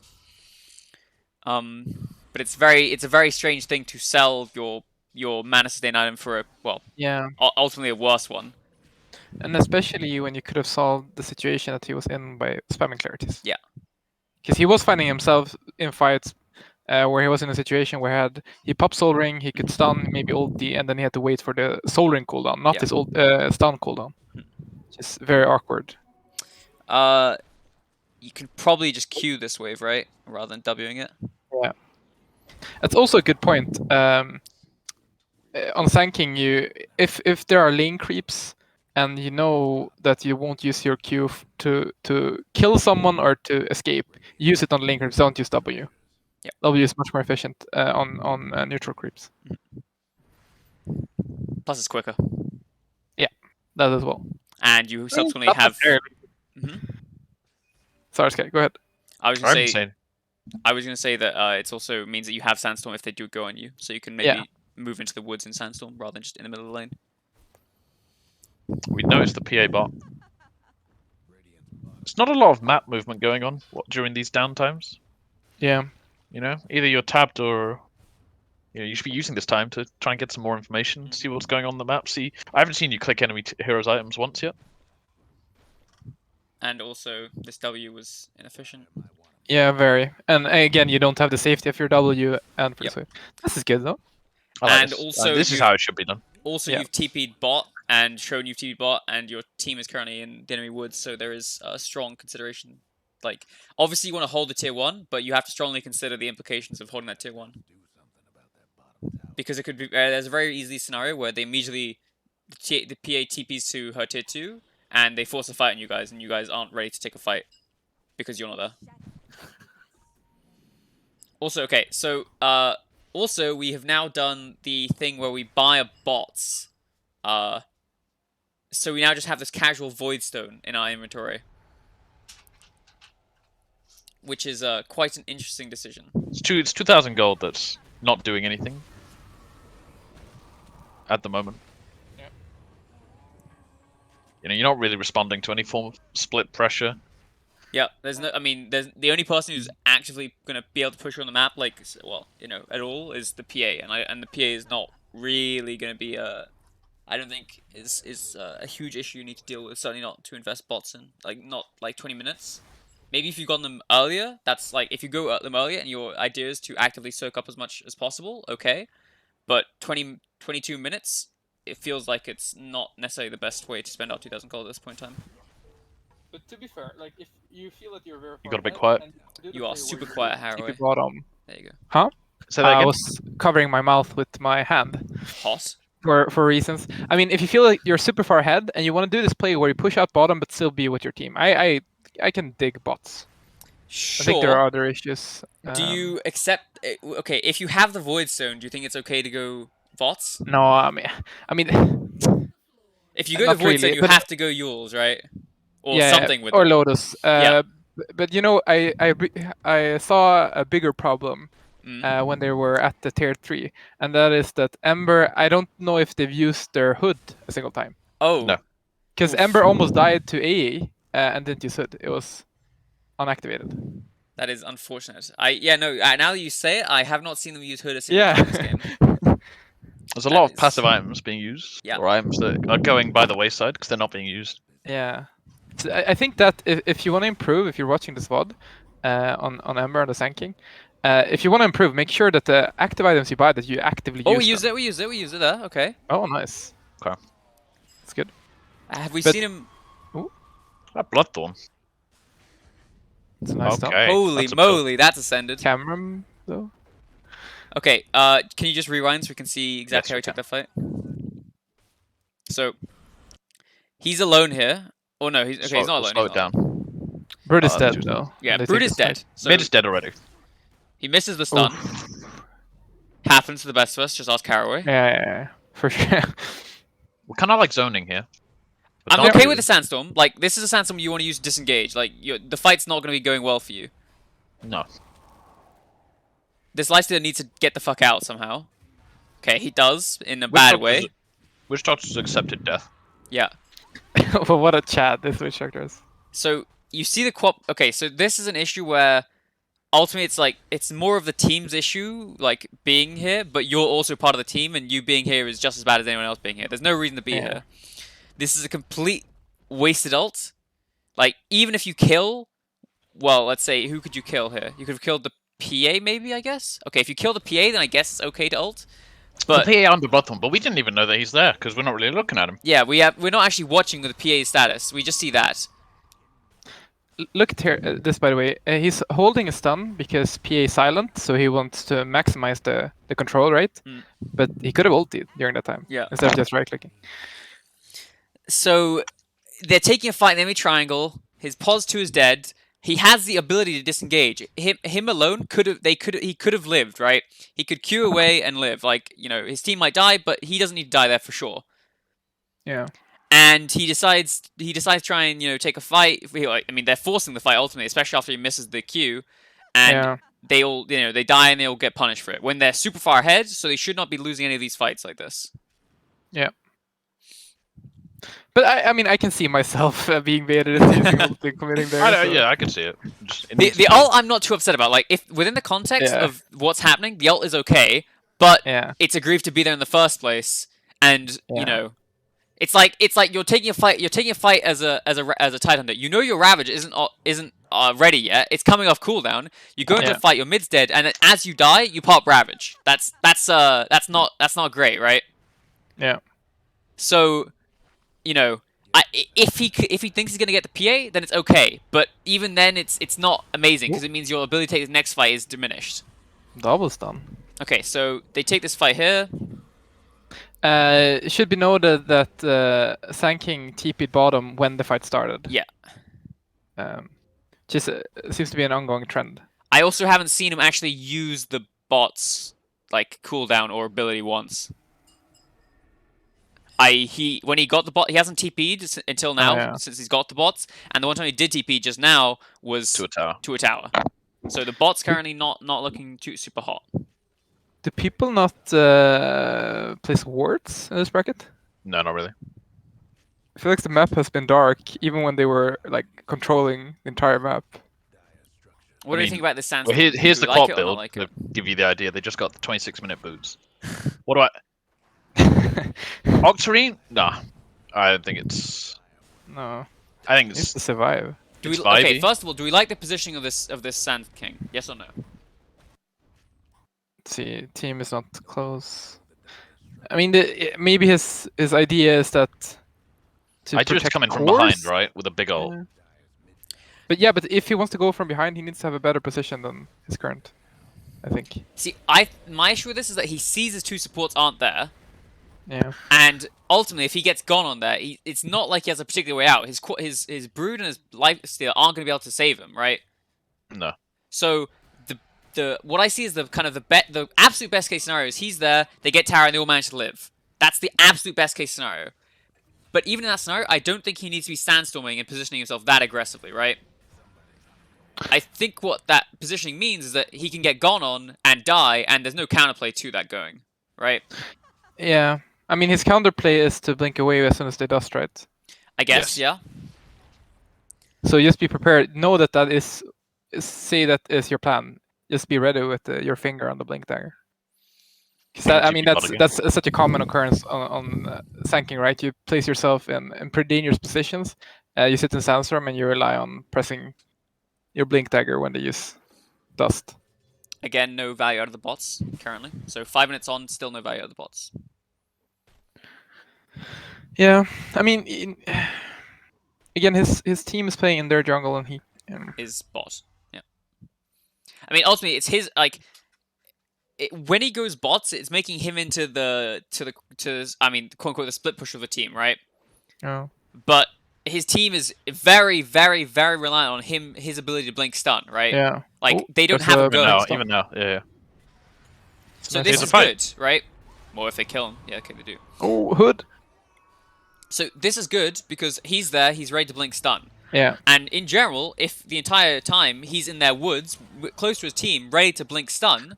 But but it's a very strange thing to sell your mana sustain item for ultimately a worse one. And especially when you could have solved the situation that he was in by spamming clarities. Yeah. Because he was finding himself in fights where he was in a situation where he popped Soul Ring, he could stun, maybe ulti, and then he had to wait for the Soul Ring cooldown, not his stun cooldown. Which is very awkward. You can probably just Q this wave, right? Rather than Wing it. Yeah. That's also a good point. On Sanking, if there are lane creeps, and you know that you won't use your Q to kill someone or to escape, use it on lane creeps, don't use W. Yeah. W is much more efficient on neutral creeps. Plus it's quicker. Yeah, that as well. And you subsequently have... Sorry, Sky, go ahead. I was going to say that it also means that you have Sandstorm if they do go on you, so you can maybe move into the woods in Sandstorm rather than just in the middle of the lane. We noticed the PA bot. There's not a lot of map movement going on during these downtimes. Yeah. You know, either you're tabbed or you should be using this time to try and get some more information, see what's going on the map. See, I haven't seen you click enemy heroes items once yet. And also, this W was inefficient. Yeah, very. And again, you don't have the safety of your W and This is good though. And also, this is how it should be done. Also, you've TP'd bot and shown you've TP'd bot, and your team is currently in the enemy woods, so there is a strong consideration. Like, obviously you want to hold the tier 1, but you have to strongly consider the implications of holding that tier 1. Because it could be, there's a very easy scenario where they immediately, the PA TPs to her tier 2, and they force a fight on you guys, and you guys aren't ready to take a fight because you're not there. Also, okay, so also we have now done the thing where we buy bots. So we now just have this casual Void Stone in our inventory, which is quite an interesting decision. It's 2,000 gold that's not doing anything at the moment. You know, you're not really responding to any form of split pressure. Yeah, there's the only person who's actively gonna be able to push you on the map, like, well, you know, at all, is the PA, and the PA is not really gonna be I don't think is a huge issue you need to deal with. Certainly not to invest bots in, like, not like 20 minutes. Maybe if you've gotten them earlier, that's like, if you go at them earlier and your idea is to actively soak up as much as possible, okay. But 22 minutes, it feels like it's not necessarily the best way to spend our 2,000 gold at this point in time. But to be fair, like, if you feel that you're very you got to be quiet. You are super quiet, Harrow. Bottom. There you go. Huh? Say that again? I was covering my mouth with my hand. Hot. For reasons. I mean, if you feel like you're super far ahead and you want to do this play where you push out bottom but still be with your team, I can dig bots. Sure. I think there are other issues. Do you accept? Okay, if you have the Void Stone, do you think it's okay to go bots? No, I mean, if you go the Void Stone, you have to go Yules, right? Or something with or them. Lotus. But you know, I saw a bigger problem when they were at the tier 3, and that is that Ember, I don't know if they've used their hood a single time. Oh. No. Because Ember almost died to AA and didn't use hood. It was unactivated. That is unfortunate. Now that you say it, I have not seen them use hood a single time in this game. There's a lot of passive items being used, or items that are going by the wayside because they're not being used. Yeah. So I think that if you want to improve, if you're watching this VOD on Ember and the Sanking, if you want to improve, make sure that the active items you buy that you actively use. Oh, we use it there. Okay. Oh, nice. Okay. That's good. Have we seen him? Ooh. That Bloodthorn. It's a nice stuff. Holy moly, that's ascended. Cameron, though. Okay, can you just rewind so we can see exactly how he took that fight? So, he's alone here. Oh no, he's not alone. Slow it down. Brood is dead, though. Yeah, Brood is dead. So Mid is dead already. He misses the stun. Happens to the best of us, just ask Caraway. Yeah, for sure. We're kind of like zoning here. I'm okay with the Sandstorm. Like, this is a Sandstorm you want to use to disengage. Like, the fight's not going to be going well for you. No. This Lifestealer needs to get the fuck out somehow. Okay, he does, in a bad way. Witch Doctor's accepted death. Yeah. But what a chat this Witch Doctor is. So, you see the Okay, so this is an issue where ultimately it's like it's more of the team's issue, like being here, but you're also part of the team, and you being here is just as bad as anyone else being here. There's no reason to be here. This is a complete wasted ult. Like, even if you kill, well, let's say, who could you kill here? You could have killed the PA, maybe, I guess? Okay, if you kill the PA, then I guess it's okay to ult. But the PA on the bottom, but we didn't even know that he's there, because we're not really looking at him. yeah, we're not actually watching the PA's status. We just see that. Look at here, this by the way. He's holding a stun because PA is silent, so he wants to maximize the control rate. But he could have ulted during that time, instead of just right-clicking. So they're taking a fight in the enemy triangle. His pos 2 is dead. He has the ability to disengage. Him alone he could have lived, right? He could Q away and live. Like, you know, his team might die, but he doesn't need to die there for sure. Yeah. And he decides to try and, you know, take a fight. I mean, they're forcing the fight ultimately, especially after he misses the Q. And they all, you know, they die and they all get punished for it when they're super far ahead. So they should not be losing any of these fights like this. Yeah. But I mean, I can see myself being baited into using ulti committing there. Yeah, I can see it. The ult I'm not too upset about. Like, if within the context of what's happening, the ult is okay, but it's a grief to be there in the first place. And you know, it's like you're taking a fight. You're taking a fight as a Titan that you know your Ravage isn't ready yet. It's coming off cooldown. You go into a fight. Your mid's dead, and then as you die, you pop Ravage. That's not great, right? Yeah. So, you know, if he thinks he's gonna get the PA, then it's okay. But even then, it's not amazing because it means your ability to take the next fight is diminished. Double stun. Okay, so they take this fight here. It should be noted that Sand King TP'd bottom when the fight started. Yeah. Just seems to be an ongoing trend. I also haven't seen him actually use the bot's like cooldown or ability once. When he got the bot, he hasn't TP'd until now since he's got the bots, and the one time he did TP just now was to a tower. So the bot's currently not looking too super hot. Do people not place wards in this bracket? No, not really. I feel like the map has been dark even when they were like controlling the entire map. What do you think about this Sandstorm? Well, here's the quad build like to give you the idea. They just got the 26-minute boots. What do I... Octarine? Nah. I don't think it's... No. I think it's to survive. Okay, first of all, do we like the positioning of this Sand King? Yes or no? Let's see, team is not close. I mean, maybe his idea is that I just come in from behind, right, with a big ult. But if he wants to go from behind, he needs to have a better position than his current, I think. See, my issue with this is that he sees his two supports aren't there. Yeah. And ultimately, if he gets gone on there, it's not like he has a particular way out. His Brood and his Lifesteal aren't going to be able to save him, right? No. So what I see is the kind of the absolute best case scenario is he's there, they get tower, and they all manage to live. That's the absolute best case scenario. But even in that scenario, I don't think he needs to be sandstorming and positioning himself that aggressively, right? I think what that positioning means is that he can get gone on and die, and there's no counterplay to that going, right? Yeah. I mean, his counterplay is to blink away as soon as they dust, right? I guess, yeah. So just be prepared. Know that is... Say that is your plan. Just be ready with your finger on the blink dagger. I mean, that's such a common occurrence on Sand King, right? You place yourself in pretty dangerous positions. You sit in Sandstorm and you rely on pressing your blink dagger when they use dust. Again, no value out of the bots currently. So 5 minutes on, still no value out of the bots. Yeah, I mean, again, his team is playing in their jungle and he is bot. Yeah. I mean, ultimately, it's his like. When he goes bots, it's making him into I mean, quote unquote, the split push of the team, right? Oh. But his team is very, very, very reliant on his ability to blink stun, right? Yeah. Like they don't have a go. Even now, yeah. So this is good, right? Well, if they kill him, yeah, okay, they do. Oh, Hood. So this is good because he's there, he's ready to blink stun. Yeah. And in general, if the entire time he's in their woods, close to his team, ready to blink stun,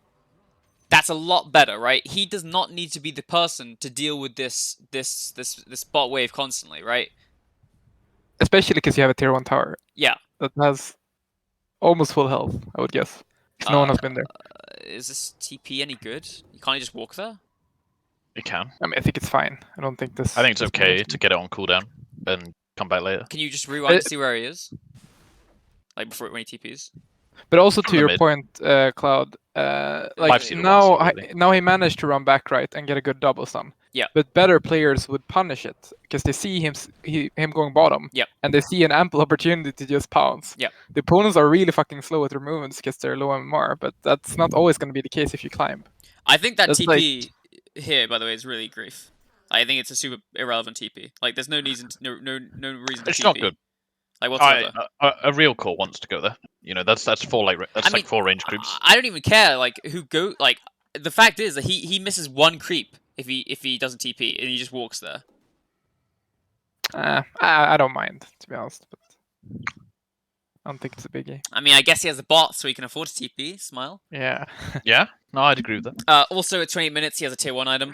that's a lot better, right? He does not need to be the person to deal with this bot wave constantly, right? Especially because you have a tier 1 tower. Yeah. That has almost full health, I would guess. Because no one has been there. Is this TP any good? You can't just walk there? You can. I mean, I think it's fine. I don't think this. I think it's this okay one to get it on cooldown and come back later. Can you just rewind to see where he is? Like before when he TPs? But also From to the your mid. point, Cloud, like I've seen it now, once already. now he managed to run back right and get a good double stun. Yeah. But better players would punish it because they see him going bottom. Yep. And they see an ample opportunity to just pounce. Yep. The opponents are really fucking slow with their movements because they're low MMR, but that's not always going to be the case if you climb. I think that That's TP here, by the way, is really grief. I think it's a super irrelevant TP. Like, there's no reason, no reason to It's TP. not good. Like whatsoever. A real core wants to go there. You know, that's four four range creeps. I don't even care. Like who go. Like the fact is that he misses one creep if he doesn't TP and he just walks there. I don't mind, to be honest, but I don't think it's a biggie. I mean, I guess he has a bot, so he can afford to TP. Smile. Yeah. Yeah, no, I'd agree with that. Also, at 28 minutes, he has a tier 1 item.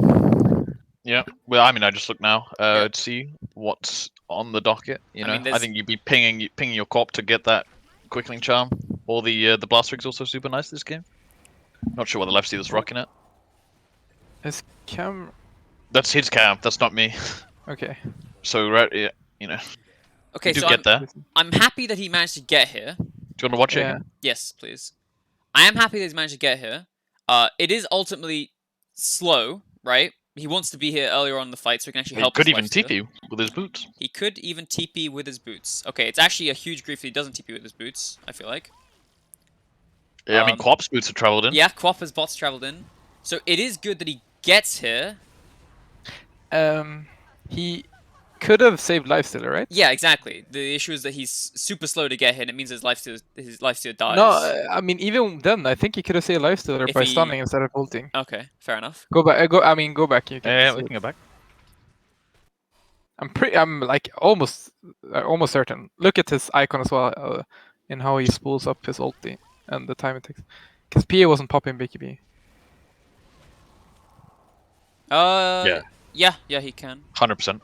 Yeah, well, I mean, I just look now Yeah. to see what's on the docket. You I know, mean, I there's- think you'd be pinging your corp to get that Quickling charm, or the blast wig's also super nice this game. Not sure what the left seat is rocking at. Is Cam... That's his cam. That's not me. Okay. So right, yeah, you know, Okay, you do so get there. I'm happy that he managed to get here. Do you want to watch it? Yeah. again? Yes, please. I am happy that he's managed to get here. It is ultimately slow, right? He wants to be here earlier on in the fight so he can actually He help could his even lifesteal. TP with his boots. He could even TP with his boots. Okay, it's actually a huge grief that he doesn't TP with his boots, I feel like. Yeah, I mean, Quap's boots have travelled in. Yeah, Quappa's bots traveled in. So it is good that he gets here. He could have saved lifestealer, right? Yeah, exactly. The issue is that he's super slow to get here, and it means his lifesteal dies. No, I mean even then, I think he could have saved lifestealer If by he- stunning instead of ulting. Okay, fair enough. Go back. Go back. You can. Yeah, see we it. can go back. I'm like almost certain. Look at his icon as well, in how he spools up his ulti and the time it takes. Because PA wasn't popping BKB. Yeah, he can. 100%.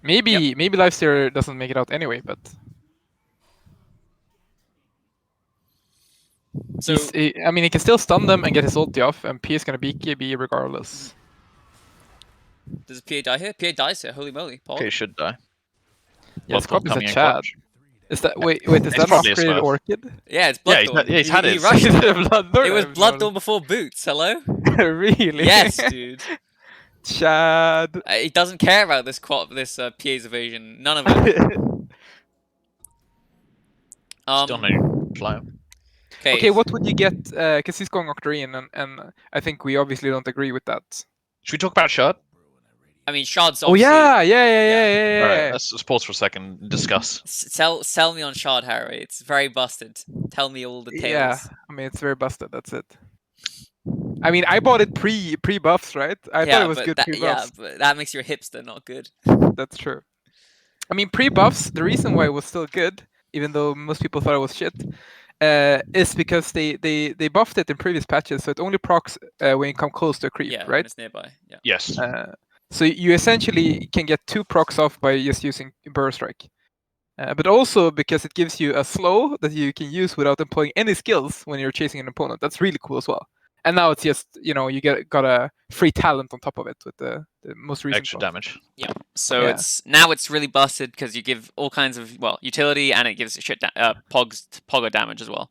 Maybe lifestealer doesn't make it out anyway, but So I mean he can still stun them and get his ulti off, and PA is gonna BKB regardless. does PA die here? PA dies here. Holy moly, Paul. Okay, should die. Yes, Bloodthorn Quap is a coming in Chad. clutch. Is that wait? Is It's that an probably a upgraded Smurf. Orchid? Yeah, it's Yeah, Bloodthorn. he's had he his. rushed it. Bloodthorn, It was I've Bloodthorn before Boots. Hello? noticed. Really? Yes, dude. Chad. He doesn't care about this PA's evasion. None of it. Still no flyer. Okay, what would you get? Because he's going Octarine, and I think we obviously don't agree with that. Should we talk about Shard? I mean, Shard's Oh obviously... yeah. Alright, let's pause for a second and discuss. Sell me on Shard, Harry. It's very busted. Tell me all the tales. Yeah, I mean it's very busted. That's it. I mean, I bought it pre buffs, right? I thought it was but good pre yeah, buffs. but that makes you a hipster, not good. That's true. I mean, pre buffs. The reason why it was still good, even though most people thought it was shit, is because they buffed it in previous patches, so it only procs when you come close to a creep, Yeah, when right? it's nearby. Yeah. Yes. So you essentially can get 2 procs off by just using Burst Strike. But also because it gives you a slow that you can use without employing any skills when you're chasing an opponent. That's really cool as well. And now it's just, you got a free talent on top of it with the most recent Extra buff. damage. Yeah. So Yeah. it's really busted because you give all kinds of utility and it gives Poggo damage as well.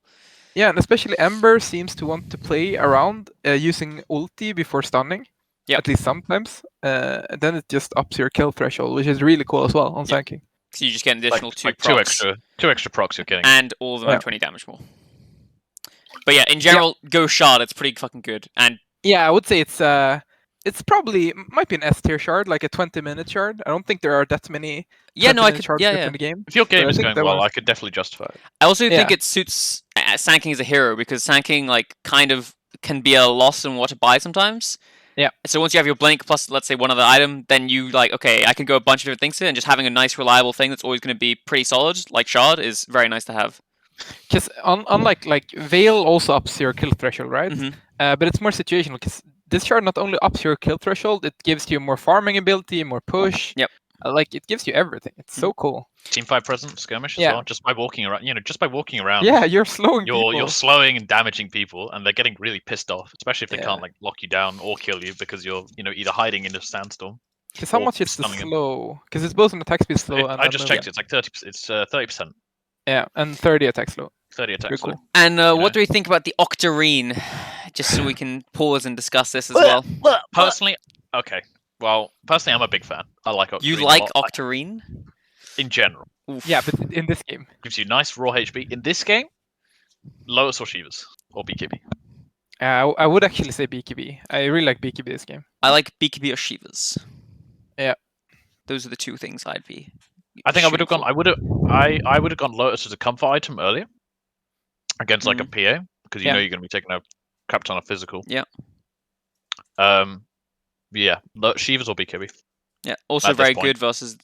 Yeah, and especially Ember seems to want to play around using ulti before stunning. Yep. At least sometimes. And then it just ups your kill threshold, which is really cool as well on Sanking. So you just get an additional Like two two extra procs you're getting. and all of them Yeah. have 20 damage more. But yeah, in general, go Shard. It's pretty fucking good. And Yeah, I would say it's probably might be an S tier shard, like a 20-minute shard. I don't think there are that many. yeah, no, I 20-minute could. shards Yeah, left yeah. in the game. If your game I is think going that well, was- I could definitely justify it. I also think Yeah. it suits Sanking as a hero because Sanking kind of can be a loss in what to buy sometimes. Yeah. So once you have your blink plus let's say one other item, then you okay, I can go a bunch of different things here, and just having a nice reliable thing that's always going to be pretty solid, like Shard, is very nice to have. Because unlike Veil also ups your kill threshold, right? Mhm. But it's more situational because this shard not only ups your kill threshold, it gives you more farming ability, more push. Yep. Like it gives you everything. It's so cool. Team 5 present skirmish as Yeah. well. Just by walking around, just by walking around. Yeah, you're slowing people. You're slowing and damaging people, and they're getting really pissed off, especially if they Yeah. can't like lock you down or kill you because you're either hiding in a sandstorm. Because how or much is the stunning 'em. slow? Because it's both an attack speed slow and I just checked. movement. It's like 30%. It's 30%. Yeah, and 30 attack slow. 30 attack Very slow. cool. And know? what do we think about the Octarine? Just so we can pause and discuss this as well. Personally, okay. Well, personally, I'm a big fan. I like Octarine. You a like lot, Octarine? in general. Oof. Yeah, but in this game. Gives you nice raw HP. In this game, Lotus or Shivas or BKB. I would actually say BKB. I really like BKB this game. I like BKB or Shivas. Yeah. Those are the two things I'd be. I think I would have shooting gone. for. I would have gone Lotus as a comfort item earlier against like a PA because you know you're going to be taking a crap ton of physical. Yeah. Yeah. Shivas or BKB. Yeah. Also At this very point. good versus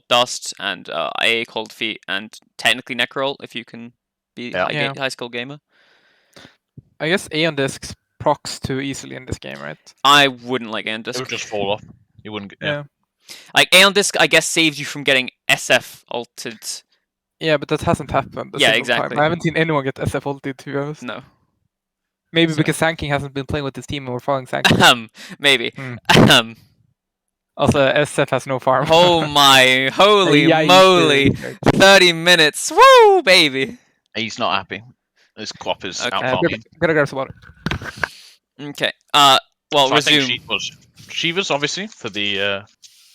Dust and AA Cold Feet and technically Necroll if you can be Yeah. high skill gamer. I guess Aeon Discs procs too easily in this game, right? I wouldn't like Aeon It would Disc. just fall off. You wouldn't. Yeah. Like Aeon Disc, I guess saves you from getting SF altered. Yeah, but that hasn't happened. a Yeah, single exactly. time. I haven't seen anyone get SF ulted, to be honest. No. Maybe So- because Sanking hasn't been playing with his team and we're following Sanking. Maybe. Hmm. Also, SF has no farm. Oh my, holy Yeah, you moly. should. 30 minutes. Woo, baby. He's not happy. His Quap is Okay. out Gotta grab some water. Okay. Well, So I think resume. Shivas obviously for the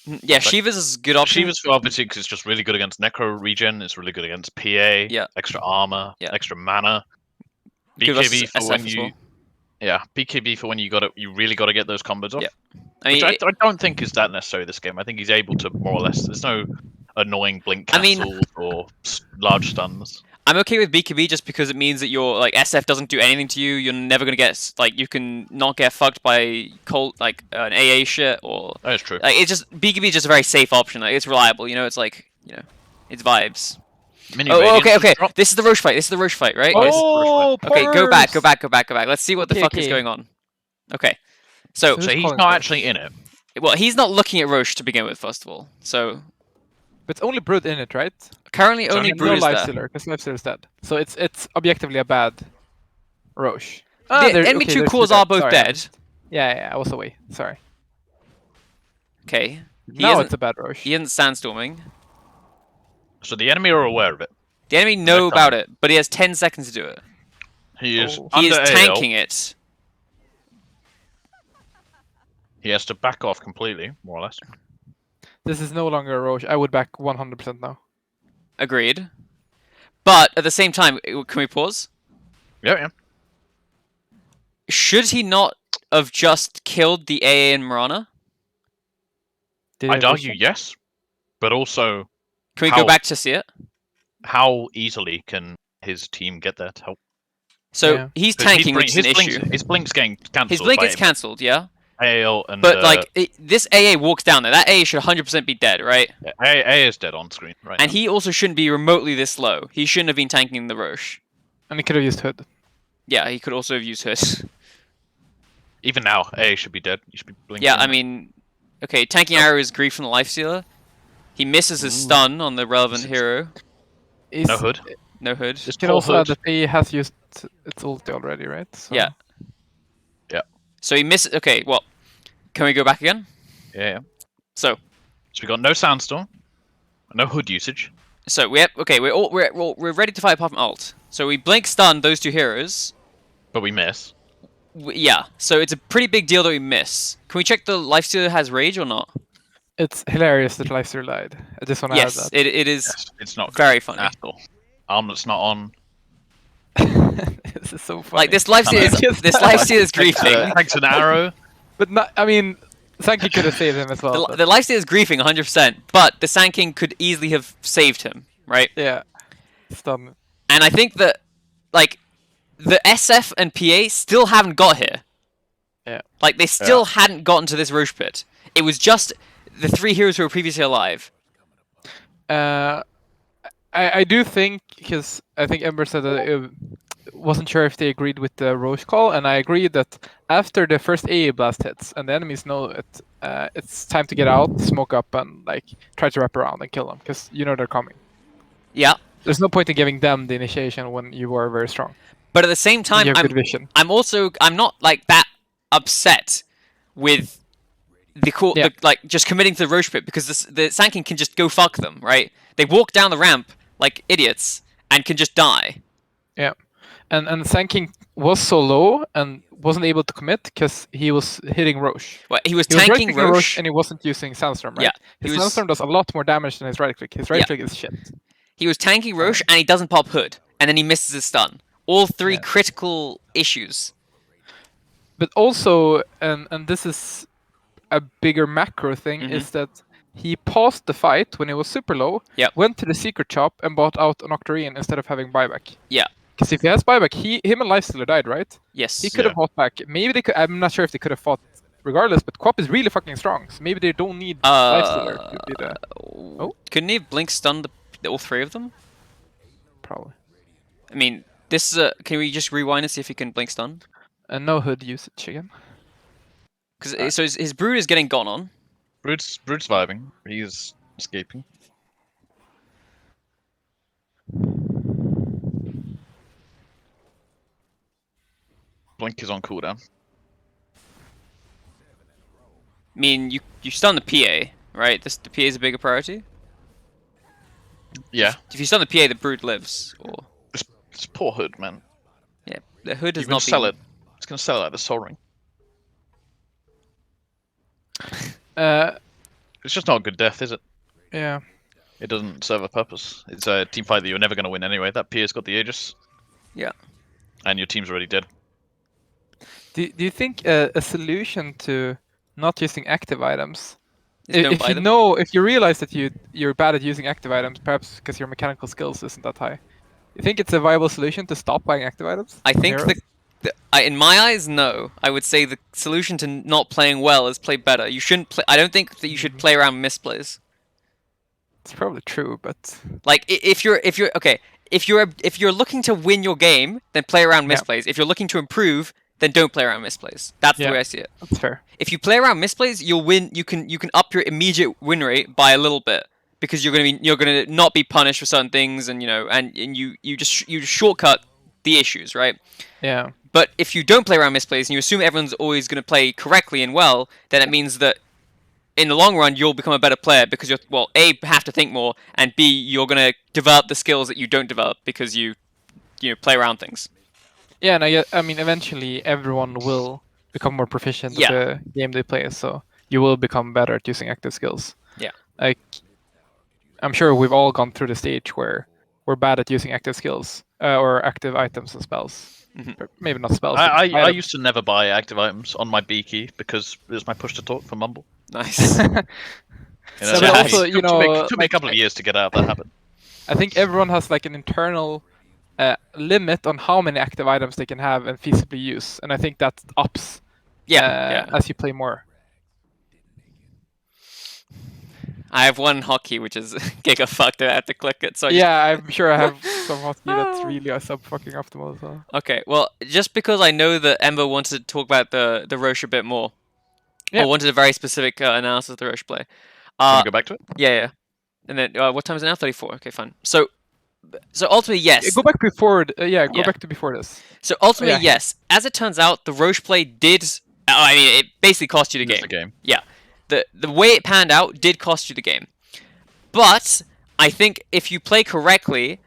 Yeah, Shivas is a good option. Shivas for obviously because it's just really good against Necro regen. It's really good against PA. Yeah. Extra armor. Yeah. Extra mana. Good versus BKB for SF when as you. well. Yeah, BKB for when you really got to get those combos off. Yeah. I mean, Which I don't think is that necessary this game. I think he's able to more or less. There's no annoying blink I mean- cancels or large stuns. I'm okay with BKB just because it means that your like SF doesn't do anything to you. You're never gonna get like you can not get fucked by cold like an AA shit or That is true. like it's just BKB is just a very safe option. Like it's reliable. It's like it's vibes. Mini Oh, radiance okay, just okay. dropped. This is the Roche fight. This is the Roche fight, right? Oh, Okay, go back. Porters! Let's see what the Okay, fuck is okay. going on. Okay, so Who's So he's calling not for it? actually in it. well, he's not looking at Roche to begin with, first of all. So But it's only Brood in it, right? currently It's only only No Brood is there. Lifestealer, because Lifestealer is dead. So it's objectively a bad Roche. The enemy two cores are both dead. Yeah, I was away. Sorry. Okay, Now it's a bad Roche. he isn't sandstorming. So the enemy are aware of it. The enemy know Okay. about it, but he has 10 seconds to do it. He is Oh. He is under AL. tanking it. He has to back off completely, more or less. This is no longer a Roche. I would back 100% now. Agreed. But at the same time, can we pause? Yeah. Should he not have just killed the AA and Marana? Did he I'd have argue vision? yes, but also Can we How? go back to see it? how easily can his team get there to help? So Yeah. he's 'Cause tanking, which is an issue. His blink's getting cancelled. His blink gets cancelled, yeah? AL and But like, this AA walks down there. That AA should 100% be dead, right? A is dead on screen right And now. he also shouldn't be remotely this low. He shouldn't have been tanking the Roche. And he could have used Hood. Yeah, he could also have used his. Even now, A should be dead. You should be blinking. Yeah, I mean, okay, tanking arrow is grief from the Lifestealer. He misses his stun on the relevant hero. Is, No Hood. No hood. Just Can pull also add Hood. that he has used its ulti already, right? So Yeah. So he misses. Okay, well, can we go back again? Yeah. So So we got no sandstorm, no Hood usage. we have okay. We're ready to fight apart from ult. So we blink stun those two heroes. But we miss. Yeah. So it's a pretty big deal that we miss. Can we check the Lifestealer has rage or not? It's hilarious that Lifestealer died. I just want to Yes, add it is Yes, it's not very funny. at all. Armlet's not on. that. This is so funny. Like this Lifestealer is this Lifestealer is griefing. Thanks an arrow. But not, I mean, Sankey could have saved him as well. The Lifestealer is griefing 100%, but the Sand King could easily have saved him, right? Yeah. Stun. And I think that, like, the SF and PA still haven't got here. Yeah. Like, they still hadn't gotten to this Roche pit. It was just the three heroes who were previously alive. I do think, because I think Ember said that wasn't sure if they agreed with the Roche call, and I agree that after the first AA blast hits and the enemies know it, it's time to get out, smoke up, and like try to wrap around and kill them because you know they're coming. Yeah. There's no point in giving them the initiation when you are very strong. But at the same time, you have good vision. I'm not like that upset with like just committing to the Roche pit because the Sankin can just go fuck them, right? They walk down the ramp like idiots and can just die. Yeah, and Sanking was so low and wasn't able to commit because he was hitting Roche. Well, he was tanking Roche and he wasn't using Sandstorm, right? Yeah, his Sandstorm does a lot more damage than his right click. His right click is shit. He was tanking Roche and he doesn't pop Hood, and then he misses his stun. All three critical issues. But also, and this is a bigger macro thing, is that he paused the fight when it was super low, went to the secret shop and bought out an Octarine instead of having buyback. Yeah. Because if he has buyback, him and Lifestealer died, right? Yes. He could have bought back. Maybe they could. I'm not sure if they could have fought regardless, but Quap is really fucking strong, so maybe they don't need Lifestealer to be the... Oh? Couldn't he have Blink stunned all three of them? Probably. I mean, this is a... Can we just rewind and see if he can Blink stun? And no Hood usage again. So his Brood is getting gone on. Brood's surviving. He's escaping. Blink is on cooldown. I mean, you stun the PA, right? The PA is a bigger priority? Yeah. If you stun the PA, the Brood lives. Or... It's poor Hood, man. Yeah, the Hood is not sell it. It's gonna sell it at the Soul Ring. It's just not a good death, is it? Yeah. It doesn't serve a purpose. It's a team fight that you're never going to win anyway. That Pier's got the Aegis. Yeah. And your team's already dead. Do you think a solution to not using active items, if you realize that you're bad at using active items, perhaps because your mechanical skills isn't that high, you think it's a viable solution to stop buying active items? I think in my eyes, no. I would say the solution to not playing well is play better. You shouldn't play. I don't think that you should play around misplays. It's probably true, but like if you're looking to win your game, then play around misplays. If you're looking to improve, then don't play around misplays. That's the way I see it. That's fair. If you play around misplays, you'll win. You can up your immediate win rate by a little bit because you're gonna not be punished for certain things, and you just shortcut the issues, right? Yeah. But if you don't play around misplays and you assume everyone's always going to play correctly and well, then it means that in the long run you'll become a better player because you're A, have to think more, and B, you're going to develop the skills that you don't develop because you play around things. Yeah, and I mean eventually everyone will become more proficient at the game they play, so you will become better at using active skills. Yeah. Like I'm sure we've all gone through the stage where we're bad at using active skills or active items and spells. Maybe not spells. I used to never buy active items on my B key because it was my push to talk for Mumble. Nice. But also, it took me a couple of years to get out of that habit. I think everyone has like an internal limit on how many active items they can have and feasibly use, and I think that ups as you play more. I have one hotkey which is giga fucked. I have to click it. So I'm sure I have some hotkey that's really sub fucking optimal as well. Okay, well, just because I know that Ember wanted to talk about the Roche a bit more, or wanted a very specific analysis of the Roche play. Can we go back to it? Yeah. And then what time is it now? 34. Okay, fine. So ultimately, yes. Go back before. Back to before this. So ultimately, yes. As it turns out, the Roche play did. I mean, it basically cost you the game. Yeah. The way it panned out did cost you the game. But I think if you play correctly,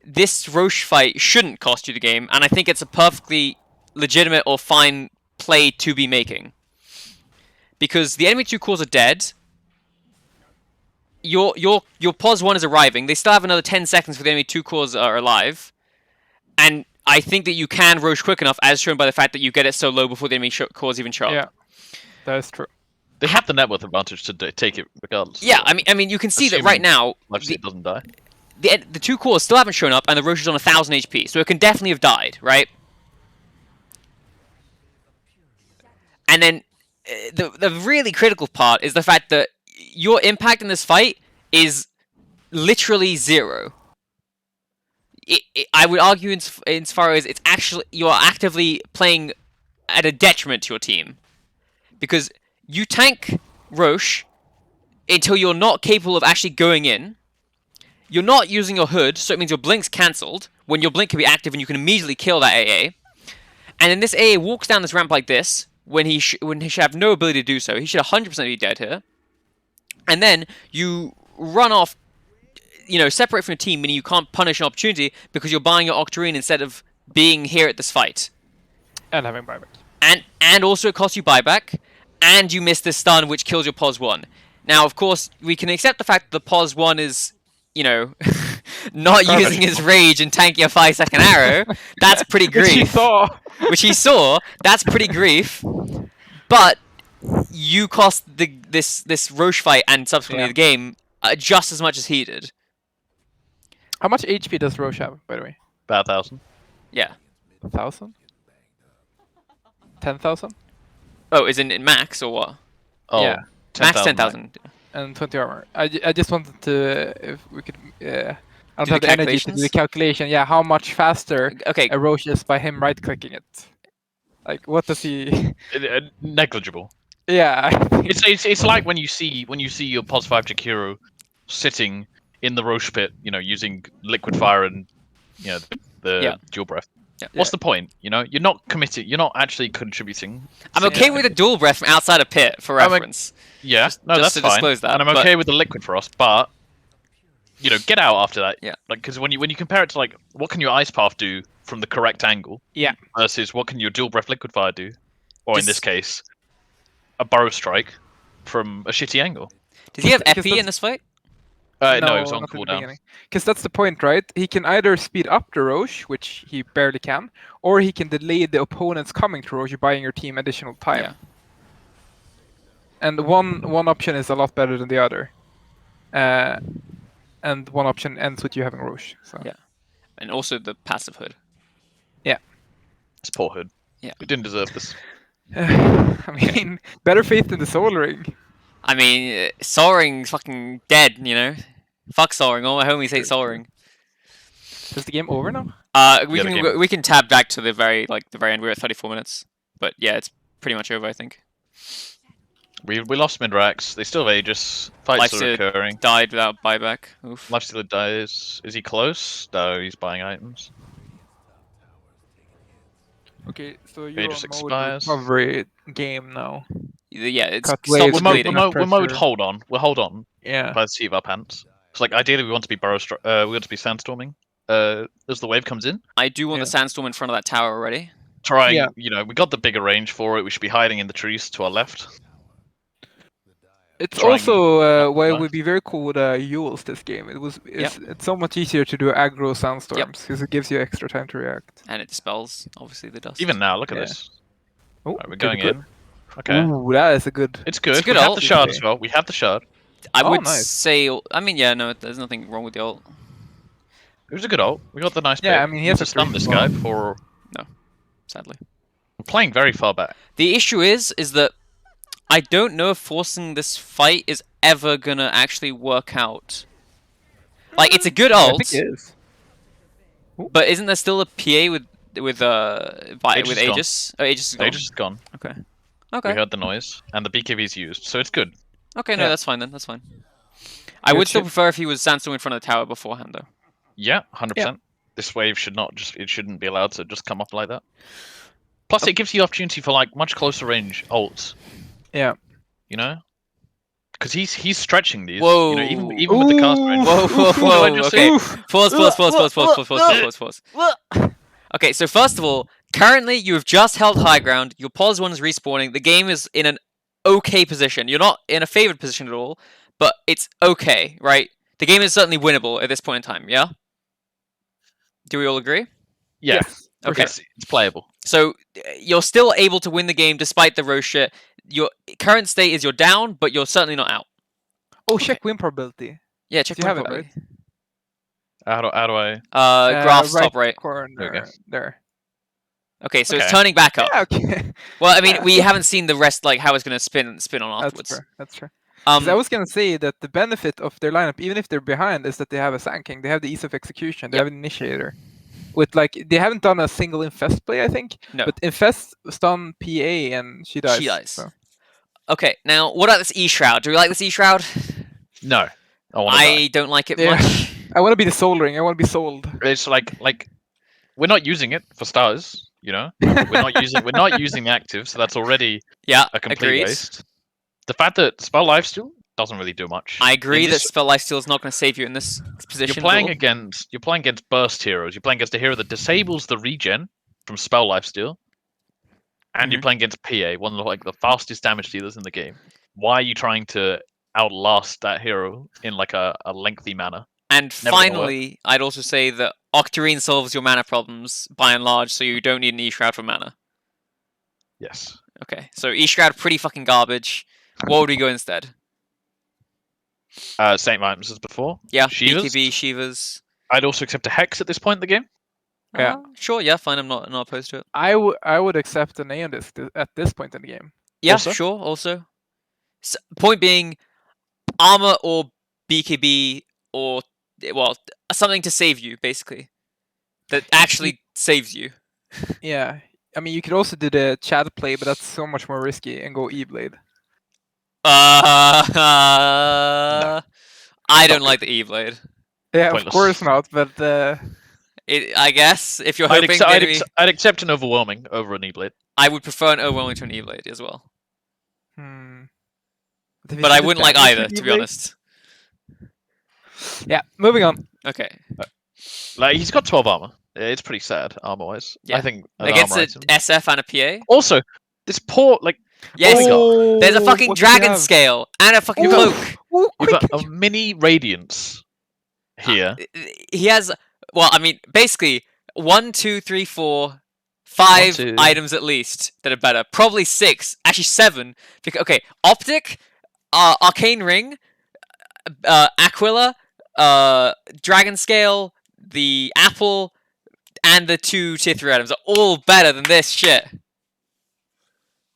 this Roche fight shouldn't cost you the game, and I think it's a perfectly legitimate or fine play to be making. Because the enemy 2 cores are dead. Your pos 1 is arriving. They still have another 10 seconds for the enemy 2 cores are alive. And I think that you can Roche quick enough, as shown by the fact that you get it so low before the enemy cores even show up. Yeah, that is true. They have the net worth advantage to take it regardless. Yeah, I mean, you can see that right now. It doesn't die. The 2 cores still haven't shown up, and the Roche is on 1,000 HP, so it can definitely have died, right? And then the really critical part is the fact that your impact in this fight is literally 0. I would argue in far as it's actually you are actively playing at a detriment to your team, because you tank Roche until you're not capable of actually going in. You're not using your hood, so it means your blink's cancelled when your blink can be active and you can immediately kill that AA. And then this AA walks down this ramp like this when he should have no ability to do so. He should 100% be dead here. And then you run off, separate from your team, meaning you can't punish an opportunity because you're buying your Octarine instead of being here at this fight. And having buyback. And also it costs you buyback, and you miss this stun which kills your POS 1. Now, of course, we can accept the fact that the POS 1 is, not using his rage and tanking a 5-second arrow. That's pretty grief. Which he saw. That's pretty grief. But you cost this Roche fight and subsequently the game just as much as he did. How much HP does Roche have, by the way? About 1,000. Yeah. 1,000? 10,000? Oh, is it in max or what? Oh, yeah. Max 10,000. And 20 armor. I just wanted to, if we could, I don't Do have the the energy to do the calculation. Yeah, how much faster a Roche is by him right-clicking it. Like, what does he... Negligible. Yeah. It's like when you see your POS 5 Jakiro sitting in the Roche pit, using liquid fire and the dual breath. Yeah. What's the point? You're not committed. You're not actually contributing. I'm okay with a dual breath from outside a pit for reference. That's to fine. Disclose that, and I'm okay with the liquid frost, but get out after that. Yeah. Like, because when you compare it to like what can your ice path do from the correct angle? Yeah. Versus what can your dual breath liquid fire do, or in this case, a burrow strike from a shitty angle. Did he have FE in this fight? No, it was on cooldown. Because that's the point, right? He can either speed up the Roche, which he barely can, or he can delay the opponents coming to Roche, buying your team additional time. Yeah. And one option is a lot better than the other. And one option ends with you having Roche. So. Yeah. And also the passive hood. Yeah. It's poor hood. Yeah. We didn't deserve this. I mean, better faith in the Soul Ring. I mean, Soaring's fucking dead, Fuck Soaring. All my homies hate Soaring. Is the game over now? We can tab back to the very end. We're at 34 minutes, but yeah, it's pretty much over, I think. We lost Midrax. They still have Aegis. Fights are recurring. Died without buyback. Oof. Lifestealer dies. Is he close? No, he's buying items. Okay, so you're Aegis on mode expires. recovery game now. Yeah, it's waves, we're mode hold on. We'll hold on. Yeah. By the seat of our pants. So like ideally we want to be we want to be sandstorming. As the wave comes in. I do want the sandstorm in front of that tower already. Trying, we got the bigger range for it. We should be hiding in the trees to our left. It's also why it would be very cool with Yules this game. It's so much easier to do aggro sandstorms because it gives you extra time to react. And it dispels, obviously, the dust. Even now, look at this. Oh, right, we're going in. Okay. Ooh, that is a good. It's good. It's a good we have ult. the shard as well. We have the shard. I would say. I mean, no, there's nothing wrong with the ult. It was a good ult. We got the nice pick. I mean, he has to stun this guy before. No, sadly. We're playing very far back. The issue is that I don't know if forcing this fight is ever gonna actually work out. Like, it's a good ult. I think it is. But isn't there still a PA with Aegis? Oh, Aegis is gone. Aegis is gone. Okay. We heard the noise, and the BKB is used, so it's good. Okay, no, that's fine then. That's fine. I would still prefer if he was sandstorm in front of the tower beforehand, though. Yeah, 100%. This wave shouldn't be allowed to just come up like that. Plus, it gives you the opportunity for like much closer range ults. Yeah. Because he's stretching these. Whoa. Even with the cast range. Whoa. Okay. Pause. Okay, so first of all, currently you have just held high ground. Your POS 1 is respawning. The game is in an okay position. You're not in a favored position at all, but it's okay, right? The game is certainly winnable at this point in time, yeah? Do we all agree? Yeah. Okay. It's playable. So you're still able to win the game despite the Roche shit. Your current state is you're down, but you're certainly not out. Oh, check win probability. Yeah, check win probability. How do I? Graph top right corner there. Okay, so it's turning back up. Yeah, okay. Well, I mean, we haven't seen the rest, like how it's gonna spin on afterwards. That's true. 'Cause I was gonna say that the benefit of their lineup, even if they're behind, is that they have a Sand King. They have the ease of execution. They have an initiator. With like, they haven't done a single infest play, I think. No. But infest stun PA and she dies. She dies. So. Okay, now what about this E Shroud? Do we like this E Shroud? No, I don't like it Yeah. much. I want to be the Soul Ring. I want to be sold. It's like we're not using it for stars. You know, we're not using the active, so that's already Yeah, a complete agreed. waste. The fact that spell lifesteal doesn't really do much. I agree In that this- spell lifesteal is not going to save you in this position. You're playing against burst heroes. You're playing against a hero that disables the regen from spell lifesteal, and you're playing against PA, one of the fastest damage dealers in the game. Why are you trying to outlast that hero in like a lengthy manner? And Never gonna finally, I'd also say that Octarine solves your mana problems by and large, so you don't need an E Shroud for mana. Yes. Okay, so E Shroud pretty fucking garbage. What would we go instead? Same items as before. Yeah, Shivas? BKB, Shivas. I'd also accept a Hex at this point in the game. Yeah. Sure, yeah, fine, I'm not opposed to it. I would accept an Aeon Disc at this point in the game. Yeah, Also? sure, also. Point being, armor or BKB or, well, something to save you, basically. That actually saves you. Yeah. I mean, you could also do the Chad play, but that's so much more risky, and go E-Blade. I don't like the E-Blade. Yeah, Pointless. of course not, but I guess, if you're I'd, hoping accept, the I'd, enemy... accept, I'd accept an overwhelming over an E-Blade. I would prefer an overwhelming to an E-Blade as well. But I wouldn't like either, to be honest. Yeah, moving on. Okay. Like, he's got 12 armor. It's pretty sad, armor-wise. Yeah. I think an Against armor an item. SF and a PA? Also, this poor, Yes, Oh, there's a fucking what do you dragon have? scale and a fucking You've got- cloak. Ooh, you've quick. got a mini Radiance here. He has, well, I mean, basically, 1, 2, 3, 4, 5 1, 2. items at least that are better. Probably 6, actually 7. Because, okay, Optic, Arcane Ring, Aquila, Dragon Scale, the Apple, and the 2 tier 3 items are all better than this shit.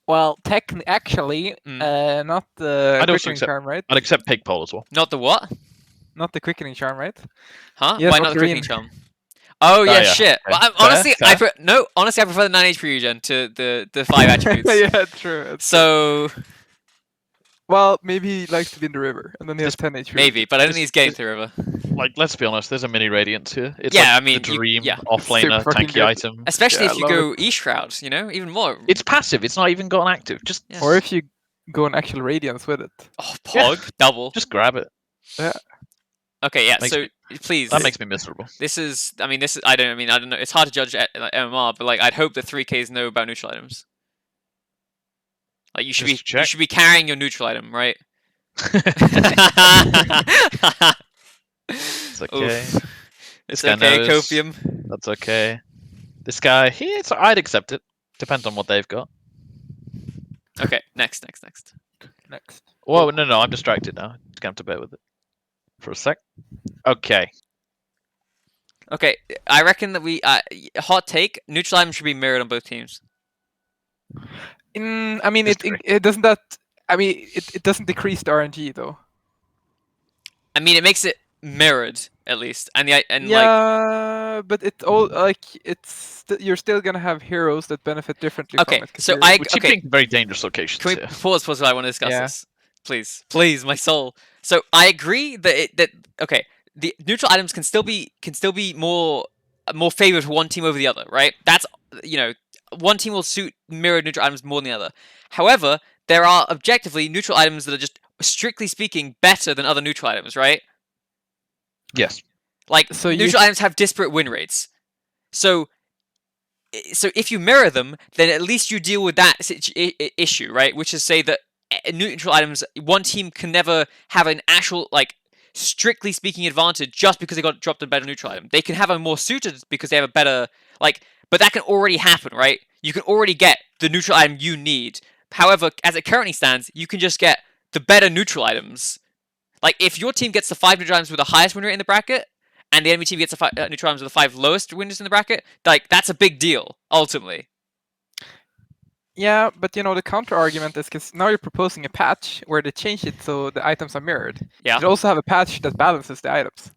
Well, actually, not the I'd also quickening accept- charm, right? I'd accept Pigpole as well. Not the what? Not the quickening charm, right? Huh? Yes, Why not the Octarine. quickening charm? Oh yeah, yeah, shit. okay. Well, Fair, honestly, I fair. prefer the 9 HP regen to the 5 attributes. Yeah, true. it's So Well, maybe he likes to be in the river, and then he has 10 HP. maybe, but I don't think he's getting just- to the river. Like, let's be honest, there's a mini Radiance here. It's Yeah, like I mean, the dream yeah. offlaner Super fucking tanky good. item. Especially Yeah, if I you love go E Shroud, you know, even more. It's passive. It's not even got an active. Just Yes. Or if you go an actual Radiance with it. Oh, Pog, double. grab it. Okay, yeah. Makes So please, That makes me miserable. this is. I mean, this is. I don't know. It's hard to judge like, MMR, but like, I'd hope that 3Ks know about neutral items. Like, you should Just be. check. You should be carrying your neutral item, right? It's okay. Oof. It's guy okay, knows. Copium. That's okay. This guy, I'd accept it. Depends on what they've got. Okay, next. Next. Whoa, no, I'm distracted now. Just gonna have to bear with it for a sec. Okay. Okay, I reckon that we. Hot take: neutral items should be mirrored on both teams. I mean, That's it doesn't that. I mean, it doesn't decrease the RNG though. I mean, it makes it mirrored at least, and like. Yeah, but it all like you're still gonna have heroes that benefit differently Okay, from it. 'cause so you're- I- We're chipping very dangerous locations Can we here. pause? I want to discuss Yeah. this, please, my soul. So I agree that okay, the neutral items can still be more favored for one team over the other, right? That's one team will suit mirrored neutral items more than the other. However, there are objectively neutral items that are just strictly speaking better than other neutral items, right? Yes. Like So you- neutral items have disparate win rates, so if you mirror them, then at least you deal with that issue, right? Which is say that neutral items, one team can never have an actual strictly speaking advantage just because they got dropped a better neutral item. They can have a more suited because they have a better but that can already happen, right? You can already get the neutral item you need. However, as it currently stands, you can just get the better neutral items. Like, if your team gets the 5 neutral items with the highest win rate in the bracket, and the enemy team gets the 5 neutral items with the 5 lowest win rates in the bracket, that's a big deal, ultimately. Yeah, but you know, the counter argument is because now you're proposing a patch where they change it so the items are mirrored. Yeah. You also have a patch that balances the items.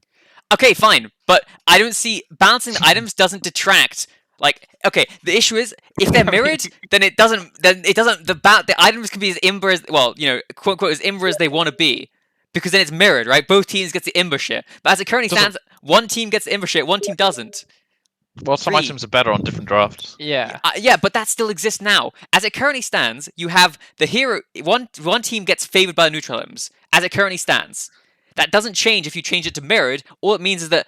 Okay, fine, but I don't see balancing the items doesn't detract. Like, okay, the issue is if they're mirrored, then it doesn't. Then it doesn't. The items can be as imber as well, you know, quote unquote, as imber as they want to be, because then it's mirrored, right? Both teams get the imber shit. But as it currently stands, one team gets the imber shit, one team doesn't. Well, some items are better on different drafts. Yeah. Yeah, but that still exists now. As it currently stands, you have the hero. One team gets favored by the neutral items. As it currently stands, that doesn't change if you change it to mirrored. All it means is that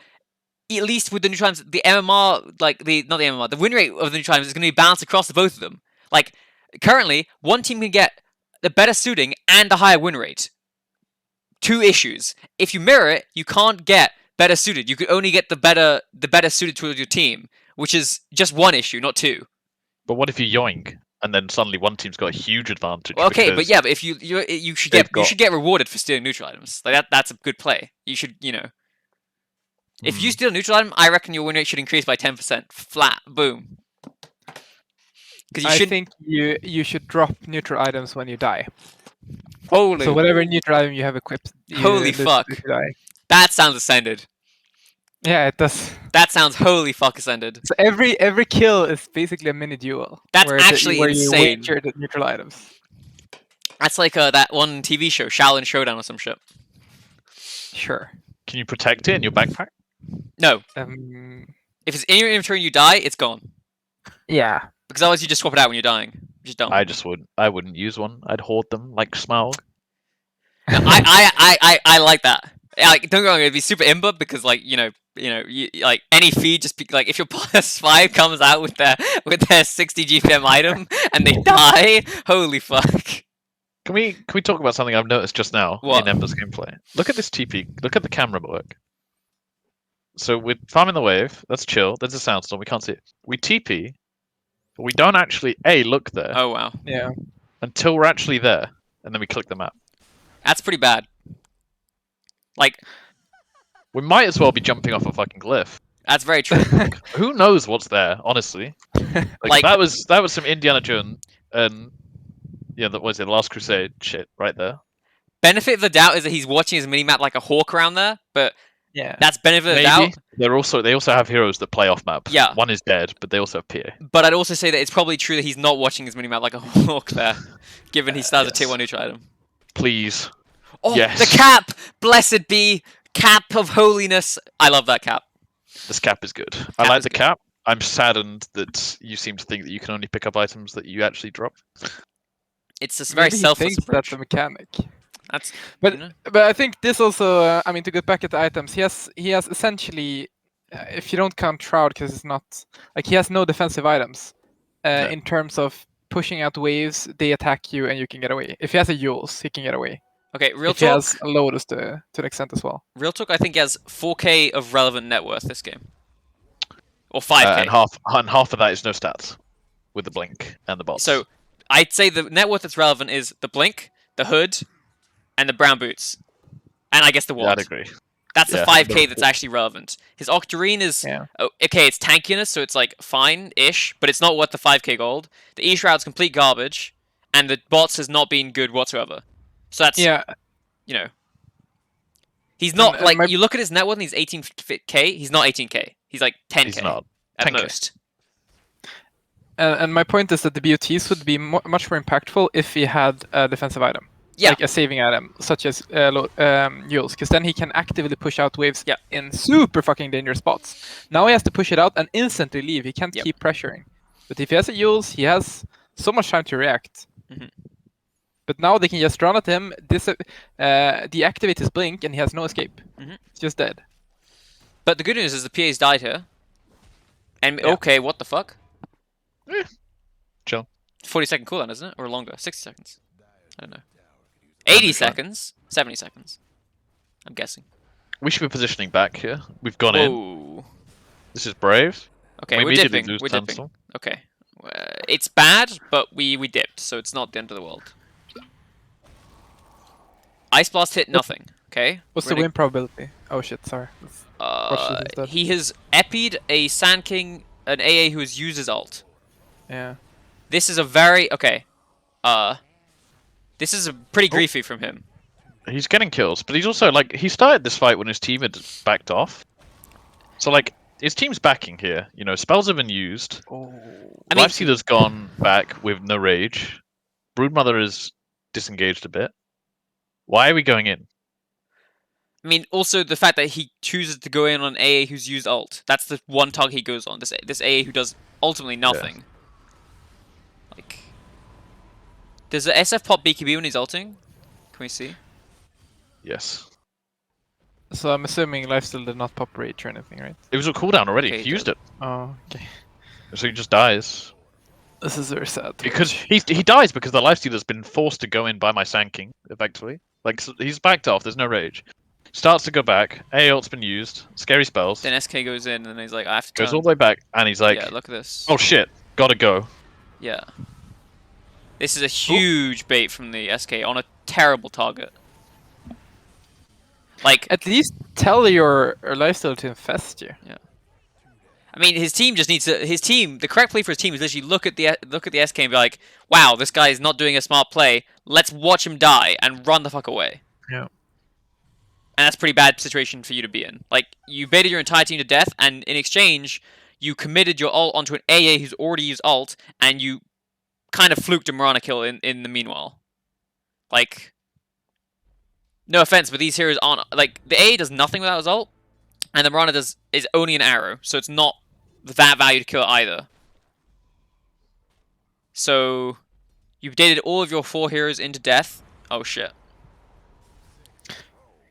at least with the neutral items, the MMR, like not the MMR, the win rate of the neutral items is going to be balanced across the both of them. Like currently, one team can get the better suiting and a higher win rate. Two issues. If you mirror it, you can't get better suited. You could only get the better suited towards your team, which is just one issue, not two. But what if you yoink and then suddenly one team's got a huge advantage? Well, okay, but yeah, but if you should get rewarded for stealing neutral items. Like that's a good play. You should, you know. If you steal a neutral item, I reckon your win rate should increase by 10%. Flat, boom. Because I think you should drop neutral items when you die. Holy. So whatever neutral item you have equipped. Holy fuck. That sounds ascended. Yeah, it does. That sounds holy fuck ascended. So every kill is basically a mini duel. That's actually where insane. You wager the neutral items. That's like that one TV show, Shaolin Showdown or some shit. Sure. Can you protect it in your backpack? No. If it's in your inventory and you die, it's gone. Yeah. Because otherwise you just swap it out when you're dying. Just don't. I wouldn't use one. I'd hoard them like Smaug. I like that. Like, don't get me wrong, it'd be super imber because, like, you know, like any feed just be, like if your +5 comes out with their 60 GPM item and they die, holy fuck. Can we talk about something I've noticed just now in Ember's gameplay? Look at this TP. Look at the camera work. So we're farming the wave. That's chill. There's a soundstorm. We can't see it. We TP, but we don't actually look there. Oh wow. Yeah. Until we're actually there, and then we click the map. That's pretty bad. Like, we might as well be jumping off a fucking cliff. That's very true. Who knows what's there? Honestly, like that was some Indiana Jones and that was it. Last Crusade shit right there. Benefit of the doubt is that he's watching his minimap like a hawk around there, but yeah, that's benefit of the doubt. They also have heroes that play off map. Yeah, one is dead, but they also have PA. But I'd also say that it's probably true that he's not watching his minimap like a hawk there, given he starts a tier 1 neutral item. Please. Oh, yes. The cap! Blessed be cap of holiness. I love that cap. This cap is good. I like the cap. I'm saddened that you seem to think that you can only pick up items that you actually drop. It's just very selfless approach. That's a mechanic. But I think this also. I mean, to get back at the items, he has essentially, if you don't count Shroud, because it's not like he has no defensive items, in terms of pushing out waves, they attack you and you can get away. If he has a Yules, he can get away. Okay, real talk. He has a Lotus to an extent as well. Real talk, I think he has 4k of relevant net worth this game. Or 5k. And half of that is no stats with the blink and the bots. So I'd say the net worth that's relevant is the blink, the hood, and the brown boots. And I guess the wand. Yeah, I'd agree. That's the 5k that's actually relevant. His Octarine is okay, it's tankiness, so it's like fine-ish, but it's not worth the 5k gold. The E-Shroud's complete garbage, and the bots has not been good whatsoever. So that's he's not you look at his net worth and he's 18k. He's not 18k. He's like 10k. He's not. 10K. At most. And my point is that the BOTs would be much more impactful if he had a defensive item. Yeah. Like a saving item, such as Yules, because then he can actively push out waves in super fucking dangerous spots. Now he has to push it out and instantly leave. He can't keep pressuring. But if he has a Yules, he has so much time to react. Mm-hmm. But now they can just run at him, deactivate his blink, and he has no escape. Mm-hmm. He's just dead. But the good news is the PA's died here. And okay, what the fuck? Chill. 40-second cooldown, isn't it? Or longer? 60 seconds? I don't know. 80 seconds? 70 seconds. I'm guessing. We should be positioning back here. We've gone in. This is brave. Okay, we're dipping. We're dipping. Okay. It's bad, but we dipped, so it's not the end of the world. Ice Blast hit nothing, okay? What's the win probability? Oh shit, sorry. He has epied a Sand King, an AA who has used his ult. Yeah. this is a very okay. This is a pretty griefy from him. He's getting kills, but he's also like he started this fight when his team had backed off. So like his team's backing here. You know, spells have been used. I mean, Lifestealer's gone back with no rage. Broodmother is disengaged a bit. Why are we going in? I mean, also the fact that he chooses to go in on AA who's used ult. That's the one target he goes on. This AA who does ultimately nothing. Like, does the SF pop BKB when he's ulting? Can we see? Yes. So I'm assuming Lifesteal did not pop rage or anything, right? It was a cooldown already. Okay, he used it. Oh, okay. So he just dies. This is very sad. Because he dies because the Lifestealer's been forced to go in by my Sanking, effectively. Like, so he's backed off, there's no rage. Starts to go back, A ult's been used, scary spells. Then SK goes in, and then he's like, I have to turn. Goes all the way back, and he's like, yeah, look at this. oh shit, gotta go. Yeah. This is a huge bait from the SK on a terrible target. Like, at least tell your Lifesteal to infest you. Yeah. I mean, his team just needs to. His team, the correct play for his team is literally look at the SK and be like, "Wow, this guy is not doing a smart play. Let's watch him die and run the fuck away." Yeah. And that's a pretty bad situation for you to be in. Like, you baited your entire team to death, and in exchange, you committed your ult onto an AA who's already used ult, and you kind of fluked a Mirana kill in the meanwhile. Like, no offense, but these heroes aren't like the AA does nothing without his ult, and the Mirana is only an arrow, so it's not that value to kill it either. So, you've dated all of your 4 heroes into death. Oh shit.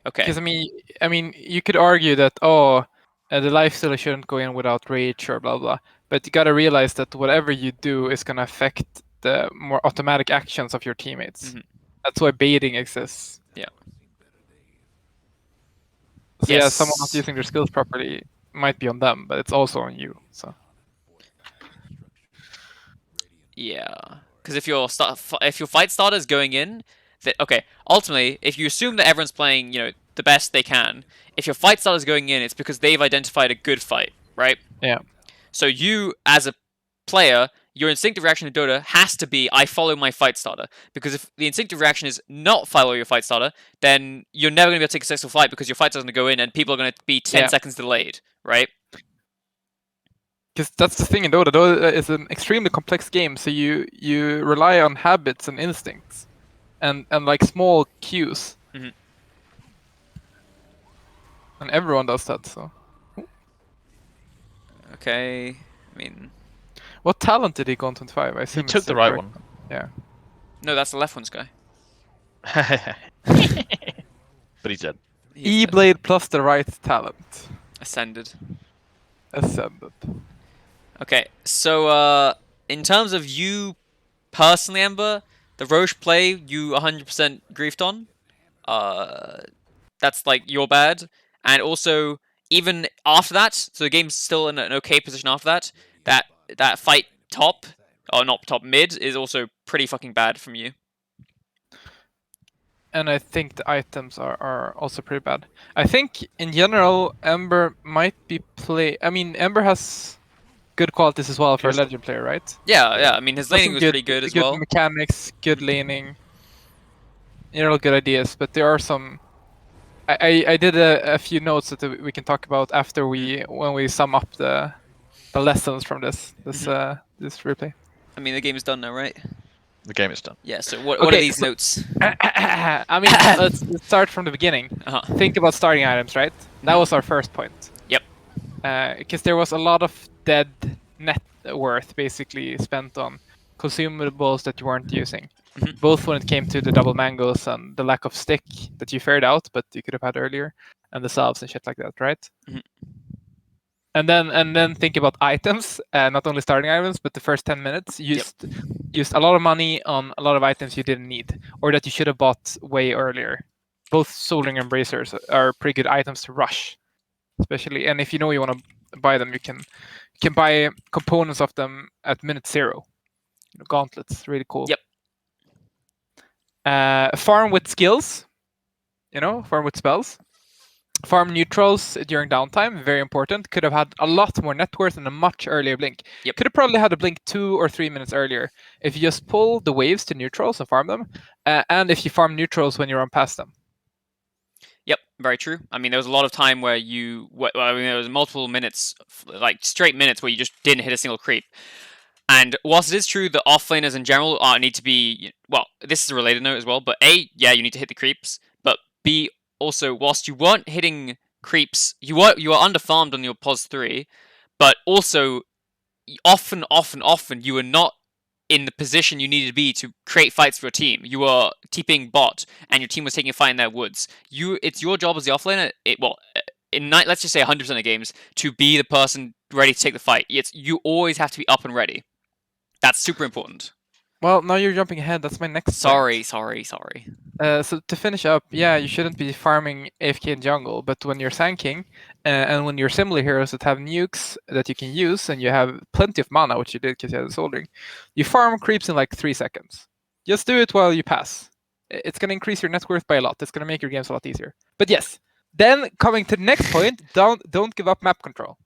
Okay. Because I mean, you could argue that the Lifestealer shouldn't go in without rage or blah blah, but you gotta realize that whatever you do is gonna affect the more automatic actions of your teammates. Mm-hmm. That's why baiting exists. Yeah. So yeah, someone not using their skills properly might be on them, but it's also on you. So. Yeah, because if your fight starter is going in, that okay. Ultimately, if you assume that everyone's playing, the best they can, if your fight starter is going in, it's because they've identified a good fight, right? Yeah. So you, as a player, your instinctive reaction to Dota has to be, I follow my fight starter. Because if the instinctive reaction is not follow your fight starter, then you're never going to be able to take a successful fight because your fight starter's going to go in and people are going to be 10 seconds delayed, right? Because that's the thing in Dota. Dota is an extremely complex game, so you rely on habits and instincts, and like small cues. Mm-hmm. And everyone does that. So. Okay, I mean. What talent did he go on 25? I assume he took the right one. Yeah. No, that's the left one's guy. But he's dead. E-Blade plus the right talent. Ascended. Okay, so in terms of you personally, Ember, the Roche play you 100% griefed on. That's like your bad, and also even after that, so the game's still in an okay position after that. That fight top, or not top, mid is also pretty fucking bad from you. And I think the items are also pretty bad. I think in general, Ember might be Ember has good qualities as well for a legend player, right? Yeah. I mean, his laning was pretty good as well. Good mechanics, good laning. In general, good ideas, but there are some. I did a few notes that we can talk about after when we sum up the lessons from this replay. I mean, the game is done now, right? The game is done. Yeah. So what are these notes? I mean, let's start from the beginning. Think about starting items, right? That was our first point. Yep. Because there was a lot of dead net worth basically spent on consumables that you weren't using. Mm-hmm. Both when it came to the double mangoes and the lack of stick that you fared out, but you could have had earlier, and the salves and shit like that, right? Mm-hmm. And then think about items, not only starting items, but the first 10 minutes used a lot of money on a lot of items you didn't need, or that you should have bought way earlier. Both Soul Ring and Bracers are pretty good items to rush, especially. And if you know you want to buy them, you can buy components of them at minute 0. Gauntlets, really cool. Yep. Farm with skills, farm with spells. Farm neutrals during downtime, very important. Could have had a lot more net worth and a much earlier blink. Yep. Could have probably had a blink 2 or 3 minutes earlier if you just pull the waves to neutrals and farm them, and if you farm neutrals when you run past them. Yep, very true. I mean, there was a lot of time where there was multiple minutes, like straight minutes, where you just didn't hit a single creep. And whilst it is true that offlaners in general need to be, well, this is a related note as well, but A, yeah, you need to hit the creeps, but B, also, whilst you weren't hitting creeps, you were underfarmed on your pos 3, but also, often, you were not in the position you needed to be to create fights for your team. You were TPing bot, and your team was taking a fight in their woods. It's your job as the offlaner, let's just say 100% of games, to be the person ready to take the fight. You always have to be up and ready. That's super important. Well, now you're jumping ahead. That's my next Sorry. So to finish up, yeah, you shouldn't be farming AFK in jungle, but when you're sanking, and when you're similar heroes that have nukes that you can use, and you have plenty of mana, which you did because you had the soldering, you farm creeps in like 3 seconds. Just do it while you pass. It's going to increase your net worth by a lot. It's going to make your games a lot easier. But yes, then coming to the next point, don't give up map control.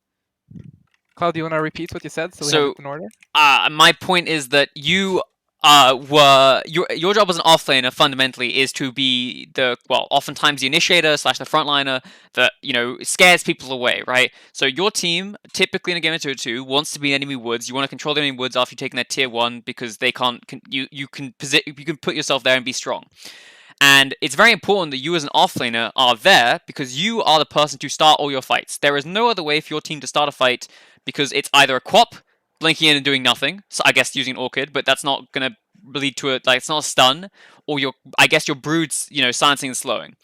Cloud, do you want to repeat what you said so we have it in order? My point is that you were your job as an offlaner fundamentally is to be oftentimes the initiator / the frontliner that scares people away, right? So your team typically in a game of 2-2 wants to be in enemy woods. You want to control the enemy woods after you've taken their tier 1 because they can't. You can put yourself there and be strong. And it's very important that you as an offlaner are there because you are the person to start all your fights. There is no other way for your team to start a fight because it's either a quap blinking in and doing nothing, so I guess using an orchid, but that's not going to lead to it's not a stun, or your broods, silencing and slowing.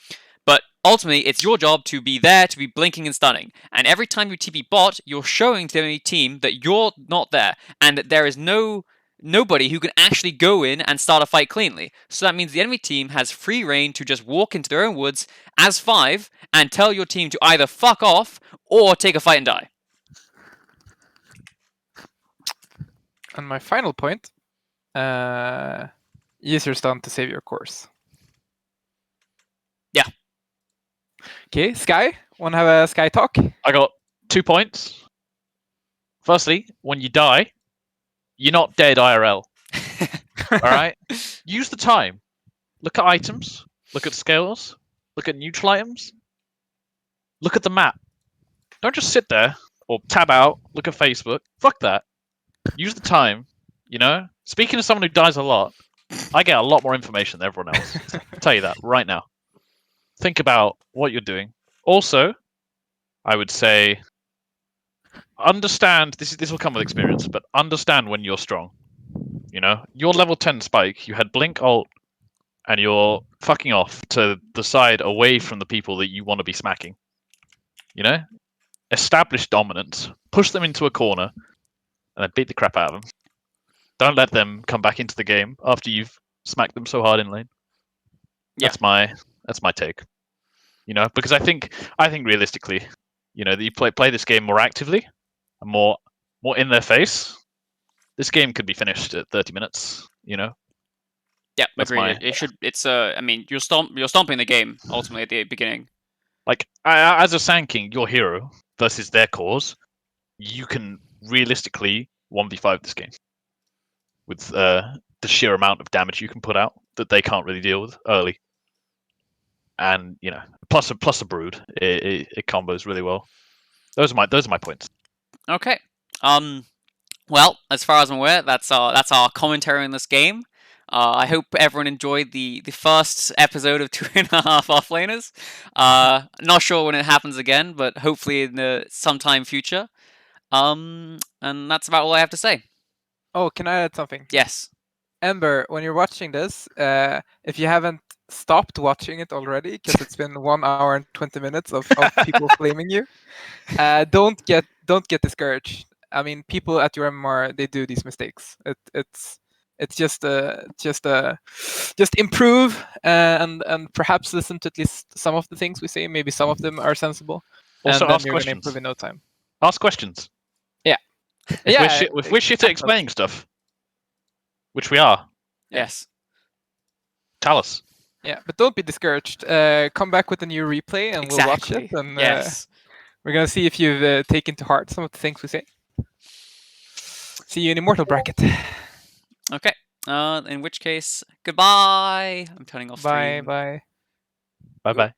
But ultimately, it's your job to be there, to be blinking and stunning. And every time you TP bot, you're showing to the enemy team that you're not there, and that there is nobody who can actually go in and start a fight cleanly. So that means the enemy team has free reign to just walk into their own woods as 5 and tell your team to either fuck off or take a fight and die. And my final point, use your stun to save your course. Yeah. Okay, Sky, want to have a Sky talk? I got 2 points. Firstly, when you die, you're not dead IRL. Alright? Use the time. Look at items. Look at scales. Look at neutral items. Look at the map. Don't just sit there or tab out, look at Facebook. Fuck that. Use the time, Speaking to someone who dies a lot, I get a lot more information than everyone else. I'll tell you that right now. Think about what you're doing. Also, I would say understand, this will come with experience, but understand when you're strong. Your level 10 spike, you had blink ult, and you're fucking off to the side away from the people that you want to be smacking. Establish dominance, push them into a corner, and then beat the crap out of them. Don't let them come back into the game after you've smacked them so hard in lane. Yeah. That's my take. Because I think realistically, that you play this game more actively and more in their face. This game could be finished at 30 minutes. Yeah, agreed. It should. It's I mean, you're stomping the game ultimately at the beginning. Like as a Sand King, your hero versus their cause, you can realistically 1v5 this game with the sheer amount of damage you can put out that they can't really deal with early. And plus a brood, it combos really well. Those are my points. Okay. Well, as far as I'm aware, that's our commentary on this game. I hope everyone enjoyed the first episode of 2.5 Offlaners. Not sure when it happens again, but hopefully in the sometime future. And that's about all I have to say. Oh, can I add something? Yes. Ember, when you're watching this, if you haven't stopped watching it already, because it's been 1 hour and 20 minutes of people flaming you, don't get discouraged. I mean, people at your MMR, they do these mistakes. It's just improve and perhaps listen to at least some of the things we say. Maybe some of them are sensible. Also, and then ask you're questions. gonna improve in no time. Ask questions. Yeah. If we're shit at explaining stuff, which we are. Yes. Tell us. Yeah, but don't be discouraged. Come back with a new replay and we'll watch it. And yes. we're going to see if you've taken to heart some of the things we say. See you in Immortal Bracket. Okay. In which case, goodbye. I'm turning off stream. Bye. Bye bye.